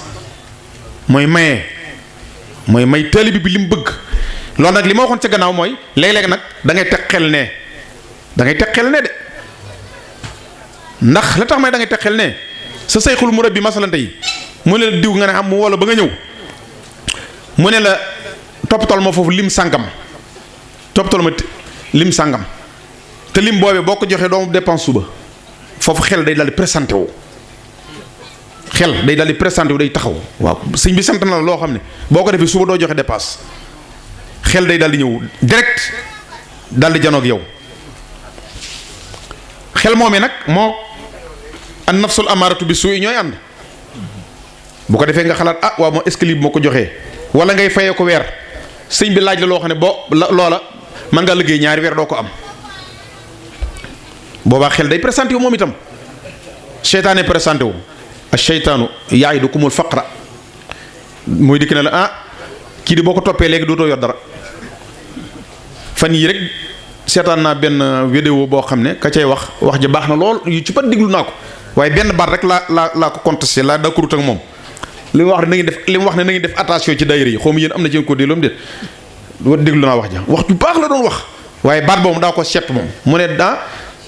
mooy may taalibe bi li mu bëgg loolu nag li ma waxoon ca gannaaw mooy léeg-léeg nag da ngay teg xel ne de ndax la tax may da ngay teg xel ne sa sayxul murabbi masalante yi mu ne la diw nga ne am mu wala ba nga ñëw mu ne la toppatoo ma foofu lim sàngam te lim boobee boo ko joxee doomu dépense suba foofu xel day daldi présenté wu day taxaw waaw sëñ bi sant na la loo xam ne boo ko defee suba doo joxe dépense xel day daldi ñëw direct daldi janoog yow xel moomee nag moo an nafsul amaaratu bi suuy ñooy ànd bu ko defee nga xalaat waaw moo est-ce que lii bu ma ko joxee wala ngay fayee ko weer sëñ bi laaj la loo xam ne loola mën ngaa liggéey ñaari weer doo ko am boobaa xel day présenté wu moom itam seytaane présenté wu ak seytaanu ya'idukumul faqra mooy dikk ne la kii di boo ko toppee léegi dootoo yor dara fan yii rek seetaan naa benn vidéo boo xam ne ka cay wax ji baax na lool yu ci pat diglu naa ko waaye benn baat rek laa ko contesté laa dakkurut ak moom li mu wax ne na ngeen def attention ci daayira yi xaw ma yéen am na ci ko déloom déet déglu naa wax ju baax la doon wax waaye baat boobu daa ko seet moom mu ne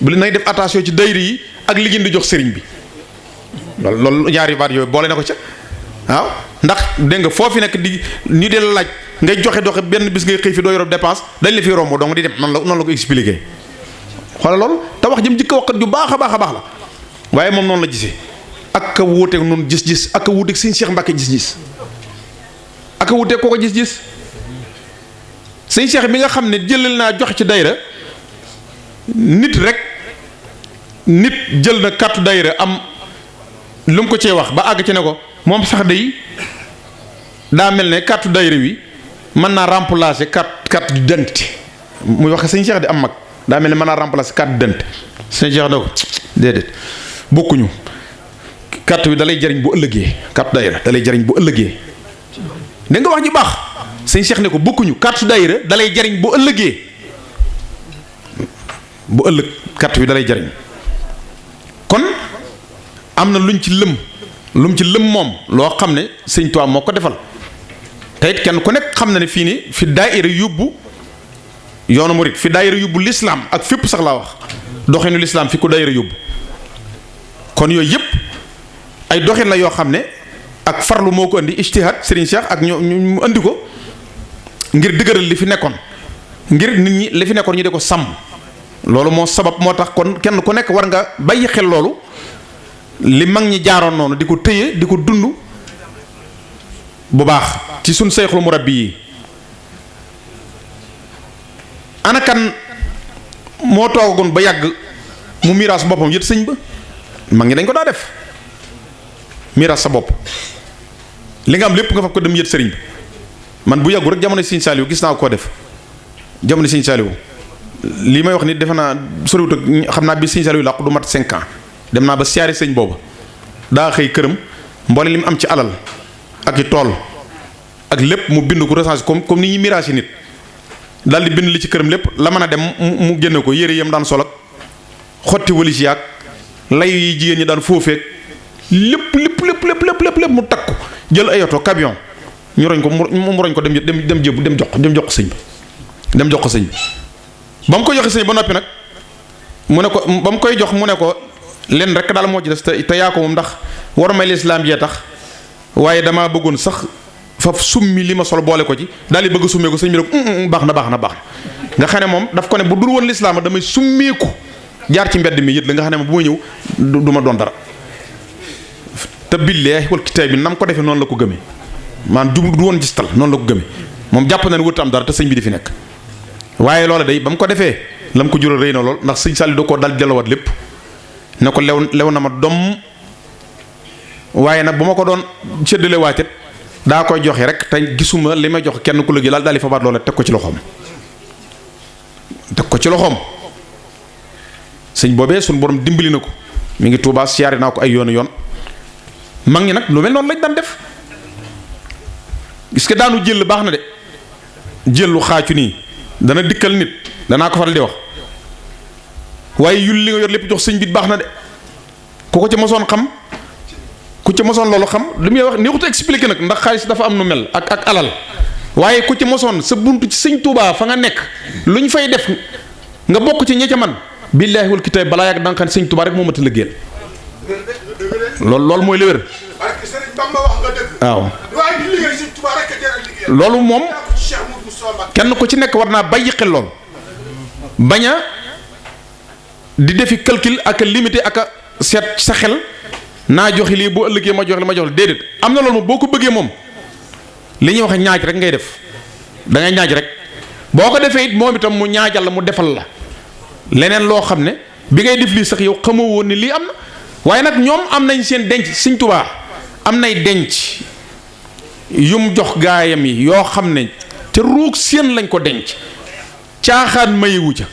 bu nañ def attention ci daayira yi ak li ngeen di jox sëriñ bi loolu ñaari baat yooyu boole na ko ca waaw ndax dégg nga foofu nekk di ñu dee la laaj ngay joxe doxe benn bis ngay xëy fi doo yorob dépense dañ la fi romb donc di dem noonu la ko expliqué xoolal loolu te wax jëm jëkk waxkat ju baax a baax la waaye moom noonu la gisee ak a wuuteeg noonu gis-gis ak a wuuteeg sëñ Cheikh Mbacke gis-gis ak a wuuteeg koo ko gis-gis sëñ Cheikh bi nga xam ne jëlal naa joxe ci dayra nit jël na kàttu dayra am lu mu ko cee wax ba àgg ci ne ko moom sax day daa mel ne kàttu dayra wi mën naa remplacer carte d'identité muy wax sëñ Cheikh di am mag daa mel ne mën naa remplacer carte d'identité sëñ Cheikh da ko déedéet bokkuñu carte bi dalay jariñ bu ëllëgee carte dayra dalay jariñ bu ëllëgee da nga wax ji baax sëñ Cheikh ne ko bokkuñu carte dayra dalay jariñ bu ëllëgee bu ëllëg carte bi dalay jariñ kon am na luñ ci lëm moom loo xam ne sëñ Tuubaa moo ko defal te it kenn ku nekk xam na ne fii nii fi daayira yóbbu yoonu murit fi daayira yóbbu lislaam ak fépp sax laa wax doxinu lislaam fi ko daayira yóbbu kon yooyu yëpp ay doxin la yoo xam ne ak farlu moo ko indi ijtihaad Serigne Cheikh ak ñu indi ko ngir dëgëral li fi nekkoon ngir nit ñi li fi nekkoon ñu di ko sàmm loolu moo sabab moo tax kon kenn ku nekk war nga bàyyi xel loolu li mag ñi jaaroon noonu di ko tëye di ko dund bu baax ci suñ sayxul murabbi yi anakan moo toogagoon ba yàgg mu miraas boppam yët sëñ ba mag ñi dañ ko daa def miraas sa bopp li nga am lépp nga fa ko dem yët sëriñ bi man bu yàggu rek jamono sëñ Saliou gis naa ko def jamono sëñ Saliou lii may wax ni defe naa soriwut ak xam naa bi sëñ Saliou làqu du mat 5 ans dem naa ba siyaare sëñ booba daa xëy këram mboole li mu am ci alal ak i tool ak lépp mu bind ko recensé comme ni ñuy miraas nit daal di bind li ci këram lépp la mën a dem mu génne ko yére yam daan sol ak xotti walis yaag lay yi jigéen ñi daan foofeek lépp mu takku jël ay oto camion ñu roñ ko mu roñ ko dem jox ko sëñ bi ba mu ko joxe sëñ ba noppi nag mu ne ko ba mu koy jox mu ne ko leen rek daal moo ci des te yaa ko moom ndax war may lislaam jee tax waaye damaa bëggoon sax faf summi li ma sol boole ko ci daal di bëgg a summee ko sëñ bi rek baax na nga xam ne moom daf ko ne bu dul woon lislaam damay summeeku jaar ci mbedd mi yët la nga xam ne bu ma ñëw du ma doon dara te billaahi wal kitaab bi nam ko defee noonu la ko gëmee maanaam du woon gistal noonu la ko gëmee moom jàpp na ne wut am dara te sëñ bi di fi nekk waaye loola day ba mu ko defee la mu ko jural rëy na lool ndax sëñ Saliou da koo dal delluwaat lépp ne ko lew na ma doom waaye nag bu ma ko doon séddale waatit daa koy joxe rek te gisuma li may jox kenn ku la gi daal di fabaat loola teg ko ci loxoom sëñ boobee suñu borom dimbali na ko mi ngi Tuubaa siyaare naa ko ay yoon mag ñi nag lu mel noonu lañ daan def gis nga daanu jël baax na de jël lu xaacu nii dana dikkal nit danaa ko faral di wax waaye yul li nga yor lépp jox sëñ bi baax na de ku ko ca mosoon xam ku ca mosoon loolu xam li muy wax neexut a expliqué nag ndax xaalis dafa am nu mel ak alal waaye ku ca mosoon sa buntu ci sëñ Tuubaa fa nga nekk lu ñu fay def nga bokk ci ña ca man billaahi wal kitaab balaa yàgg da nga xam ne sëñ Tuubaa rek moo mat a liggéeyal loolu mooy li wér waaw loolu moom kenn ku ci nekk war naa bàyyi xel lool bañ a di defi calcul ak a limité ak a seet sa xel naa joxe lii bu ëllëgee ma joxe li ma joxe déedéet am na loolu moom boo ko bëggee moom li ñuy wax ñaaj rek ngay def da ngay ñaaj rek boo ko defee it moom itam mu ñaajal la mu defal la leneen loo xam ne bi ngay def lii sax yow xamoo woon ni lii am na waaye nag ñoom am nañ seen denc Sëñ Tuubaa am nay denc yum jox gaayam yi yoo xam ne te ruug seen lañ ko denc caaxaan mayewu ca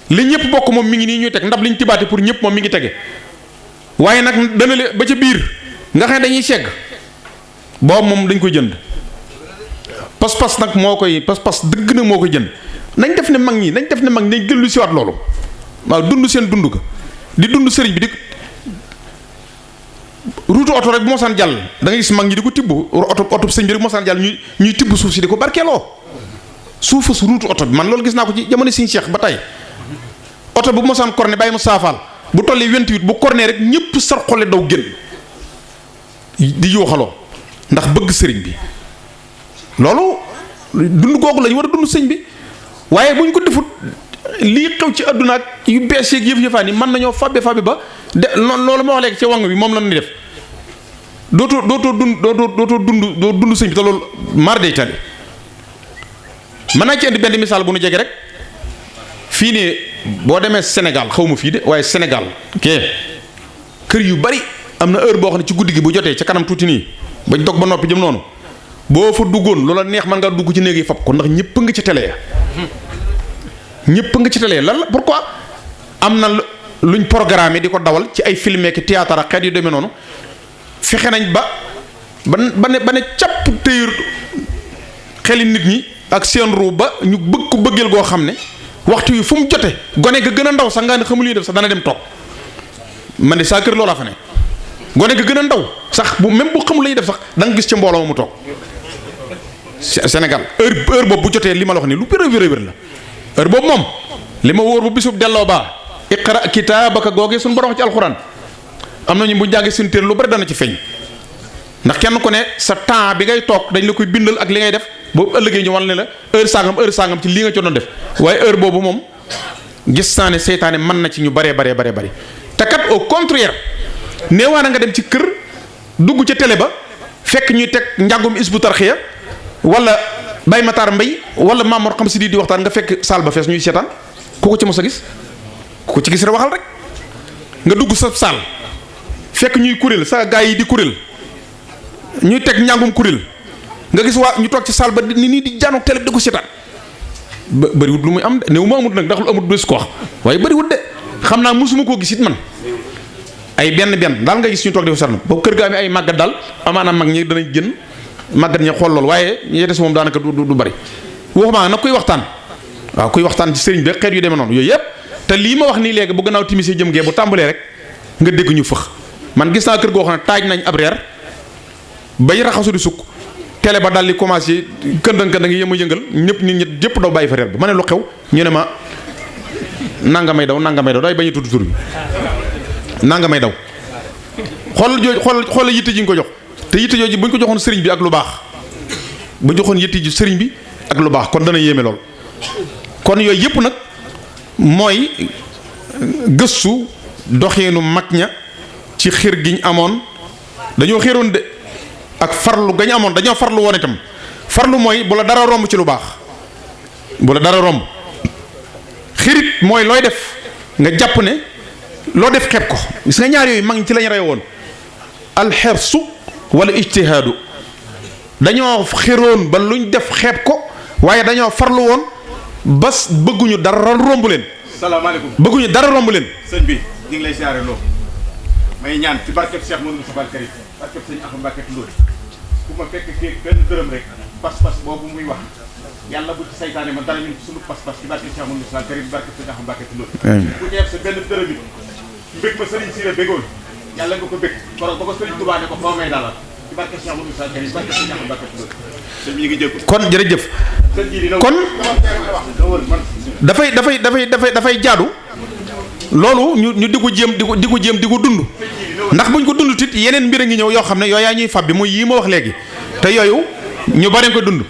li ñëpp bokk moom mi ngi nii ñuy teg ndab liñ tibaate pour ñëpp moom mi ngi tege waaye nag dana le ba ca biir nga xam ne dañuy segg boobu moom dañ koy jënd pas-pas nag moo koy pas-pas dëgg nag moo koy jënd nañ def ne mag ñi nañ def ne mag ñi nañ gëllu siwaat loolu waaw dund seen dund ko di dund sëriñ bi di ruutu oto rek bu mosaan jàll da ngay gis mag ñi di ko tibb oto sëñ bi rek bu mosaan jàll ñuy tibb suuf si di ko barkeeloo suufa su ruutu oto bi man loolu gis naa ko ci jamono Sëñ Cheikh ba tey oto bu mosaan corné bàyyi mu saafaal bu tollee 28 bu corné rek ñëpp sar xole daw génn di yooxaloo ndax bëgg sëriñ bi loolu dund googu lañu war a dund sëñ bi waaye bu ñu ko defut lii xew ci àdduna ak yu bees yeeg yëf-yëfaan yi mën nañoo fabbe ba de loolu ma wax léegi ci wàng bi moom la ñuy def dootoo dund sëñ bi te loolu mar day tali mën naa ci indi benn misaal bu nu jege rek fii nii boo demee Sénégal xaw ma fii de waaye Sénégal kër yu bari am na heure boo xam ne ci guddi gi bu jotee ca kanam tuuti nii bañ dog ba noppi jëm noonu boo fa duggoon loola neex man ngaa dugg ci néeg yi fab ko ndax ñëpp nga ci télé ya ñëpp nga ci télé lan la pourquoi am na luñ programme di ko dawal ci ay film ak théâtre ak xeet yu demee noonu fexe nañ ba ne càpp téyër xeli nit ñi ak seen ruu ba ñu bëgg ko bëggeel goo xam ne waxtu yi fu mu jote gone ga gën a ndaw sax nga ne xamul li def sax dana dem toog man de saa kër loolaa fa ne gone ga gën a ndaw sax bu même bu xamul la ñuy def sax da nga gis ci mbooloo mu toog Sénégal heure boobu bu jotee li ma la wax ni lu wér la heure boobu moom li ma wóor bu bisub delloo baa iqra kitaabaka googee suñu borom ci alxuraan am nañu bu jàngee suñu téere lu bari dana ci feeñ ndax kenn ku ne sa temps bi ngay toog dañ la koy bindal ak li ngay def boobu ëllëgee ñu wan ne la heure sangam ci lii nga ci doon def waaye heure boobu moom gis naa ne seytaane mën na ci ñu baree te kat au contraire neewaa na nga dem ci kër dugg ca télé ba fekk ñuy teg njàngum isbu tarxiya wala Baye Matar Mbay wala Mamor xam si di waxtaan nga fekk saal ba fees ñuy seetaan ku ko ci mos a gis ku ko ci gis rek waxal rek nga dugg sa saal fekk ñuy kuréel sa gaa yi di kuréel ñuy teg njàngum kuréel nga gis waa ñu toog ci saal ba ni nii di jaanoog télé bi di ko seetaan bëriwut lu muy am de néew ma amut nag ndax lu amut bés ko wax waaye bëriwut de xam naa mosuma koo gis it man ay benn daal nga gis ñu toog di ko seetaan ba kër gaa mi ay màggat daal amaana mag ñi danañ gën màggat ña xool lool waaye ñi des moom daanaka du bari waxuma nag kuy waxtaan waaw kuy waxtaan ci sëriñ bi xeet yu demee noonu yooyu yëpp te lii ma wax nii léegi bu gannaaw timisee jëm gee bu tàmbalee rek nga dégg ñu fëx man gis naa kër goo xam ne taaj nañ ab reer bay raxasu di sukk télé ba daal di commencé këndang yi yëm a yëngal ñëpp nit ñi jëpp daw bàyyi fa reer bi ma ne lu xew ñu ne ma nangamay daw day bañ a tudd tur bi nangamay daw xool yitte ji nga ko jox te yitte jooju bu ñu ko joxoon sëriñ bi ak lu baax bu ñu joxoon yitte ji sëriñ bi ak lu baax kon dana yéeme lool. kon yooyu yëpp nag mooy gëstu doxeenu mag ña ci xir gi ñu amoon dañoo xiroon de ak farlu ga ñu amoon dañoo farlu woon itam farlu mooy bu la dara romb ci lu baax bu la dara romb xirit mooy looy def nga jàpp ne loo def xeeb ko gis nga ñaar yooyu mag ñi ci lañ rey woon alxersu wala ijtihaadu dañoo xiroon ba luñ def xeeb ko waaye dañoo farlu woon bas bëgguñu dara romb leen. salaamaaleykum bëgguñu dara romb leen. sëñ bi ñu ngi lay siyaare loo may ñaan ci barkeb Cheikh Mouhamadou Moustapha Al Karim barkeb sëñ Axma Mbacke Ndooy ku ma fekk kii benn dërëm rek pas-pas boobu muy wax yàlla bu ci saytaane ma dara ñun suñu pas-pas ci barkeb Cheikh Mouhamadou Moustapha Al Karim barkeb sëñ Axma Mbacke Ndooy ku ñeef sa benn dërëm bi mbég ma sëriñ Siré bégoon yàlla nga ko bég koroog ba ko sëriñ Touba ne ko foo may dalal ci barkeb Cheikh Mouhamadou Moustapha Al Karim barkeb sëñ Axma Mbacke Ndooy sëñ bi ñu ngi jël kon jërëjëf kon dafay jaadu loolu ñu di ko jéem di ko dund ndax buñ ko dund tit yeneen mbir a ngi ñëw yoo xam ne yooyu yaa ñuy fab bi muy yii ma wax léegi te yooyu ñu bari ko dund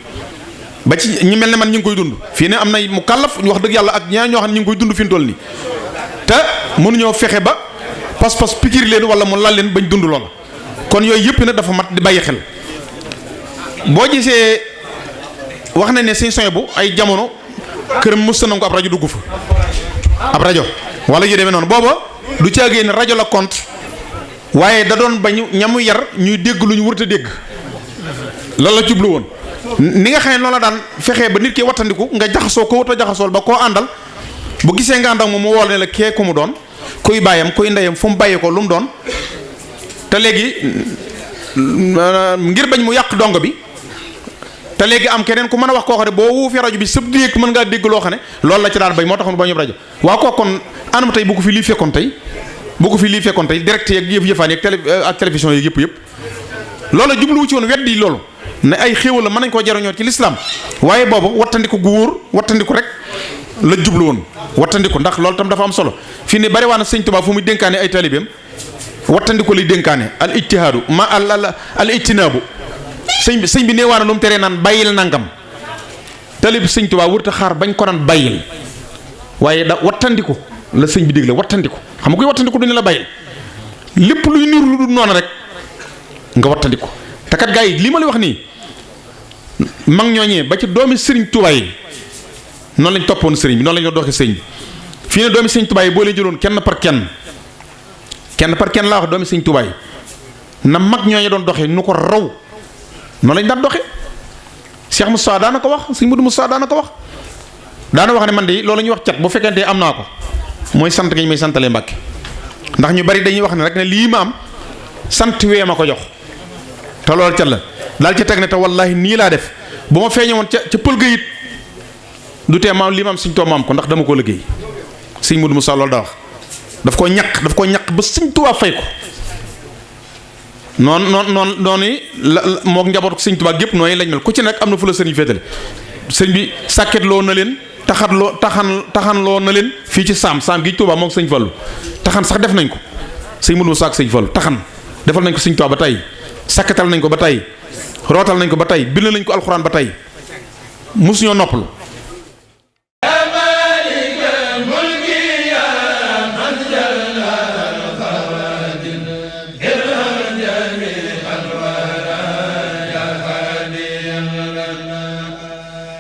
ba ci ñu mel ne man ñu ngi koy dund fii ne am na mu kàllaf wax dëgg yàlla ak ñaar ñoo xam ne ñu ngi koy dund fi mu toll nii te mënuñoo fexe ba pas-pas pikir leen wala mu lal leen bañ dund loola kon yooyu yëpp nag dafa mat di bàyyi xel boo gisee wax na ne sëñ soñ bu ay jamono këram mos na ko ab rajo dugg fa ab rajo wala yu demee noonu booba du caagee ne rajo la compte waaye da doon bañ ñamu yar ñuy dégg lu ñu wërta dégg loolu la jublu woon ni nga xam ne loolu la daan fexee ba nit ki wattandiku nga jaxasoo ko wut a jaxasool ba koo àndal bu gisee nga ànd ak moom mu wool ne la kee ku mu doon kuy bàyyam kuy ndeyam fu mu bàyyi ko lu mu doon te léegi ngir bañ mu yàq dongo bi te léegi am keneen ku mën a wax koo xam ne boo wuufee rajo bi sëb dégg mën ngaa dégg loo xam ne loolu la ci daan bañ moo taxoon ba ñu rajo waaw kooku kon anam tey bu ko fi lii fekkoon tey direct yeeg yëf-yëfaan yeeg ak télévision yeeg yëpp loolu jubluwu ci woon weddi loolu ne ay xéewal la mën nañ koo jariñoo ci lislaam waaye boobu wattandiku gu wóor wattandiku rek la jublu woon wattandiku ndax loolu tam dafa am solo fii ne bari waa na sëñ Tuubaa fu muy dénkaane ay taalibeem wattandiku lay dénkaane al ijtihaadu ma al ijtinaabu sëñ bi neewaana lu mu teree naan bàyyil nangam talib sëñ Tuubaa wërta xaar bañ ko naan bàyyil waaye da wattandiku la sëñ bi digle wattandiku xam nga koy wattandiku duñu la bàyyil lépp luy niru lu dul noonu rek nga wattandiku te kat gaa yi li ma la wax nii mag ñooñee ba ci doomi sëriñ Tuubaa yi noonu lañ toppoon sëriñ bi noonu lañ doxee sëriñ bi fii ne doomi sëriñ Tuubaa yi boo leen jëloon kenn par kenn laa wax doomi sëriñ Tuubaa yi na mag ñooñee doon doxee nu ko raw noonu lañ daan doxee Cheikh Moussa daana ko wax sëñ Modou Moussa daana ko wax daana wax ne man de loolu ñuy wax cat bu fekkente am naa ko mooy sant gi ñu may santalee Mbàkke ndax ñu bari dañuy wax ne rek ne lii ma am sant wee ma ko jox te loolu cat la daal ci teg ne te wallaahi nii laa def bu ma feeñe woon ca pël ga it du tee maam lii ma am sëñ Tuubaa ma am ko ndax dama koo liggéey sëñ Modou Moussa loolu daa wax daf koo ñaq ba sëñ Tuubaa fay ko noonu la mook njaboot sëñ Tuubaa gépp noonu lañ mel ku ci nekk am na fu la sëriñ féetale sëñ bi sàkketloo na leen taxanloo na leen fii ci saam gi Tuubaa mook sëñ Fallu taxan sax def nañ ko sëñ Modou Moussa ak sëñ Fallu taxan defal nañ ko sëñ Tuubaa ba tey sàkketal nañ ko ba tey rootal nañ ko ba tey bind nañ ko alxuraan ba tey mosuñoo noppalu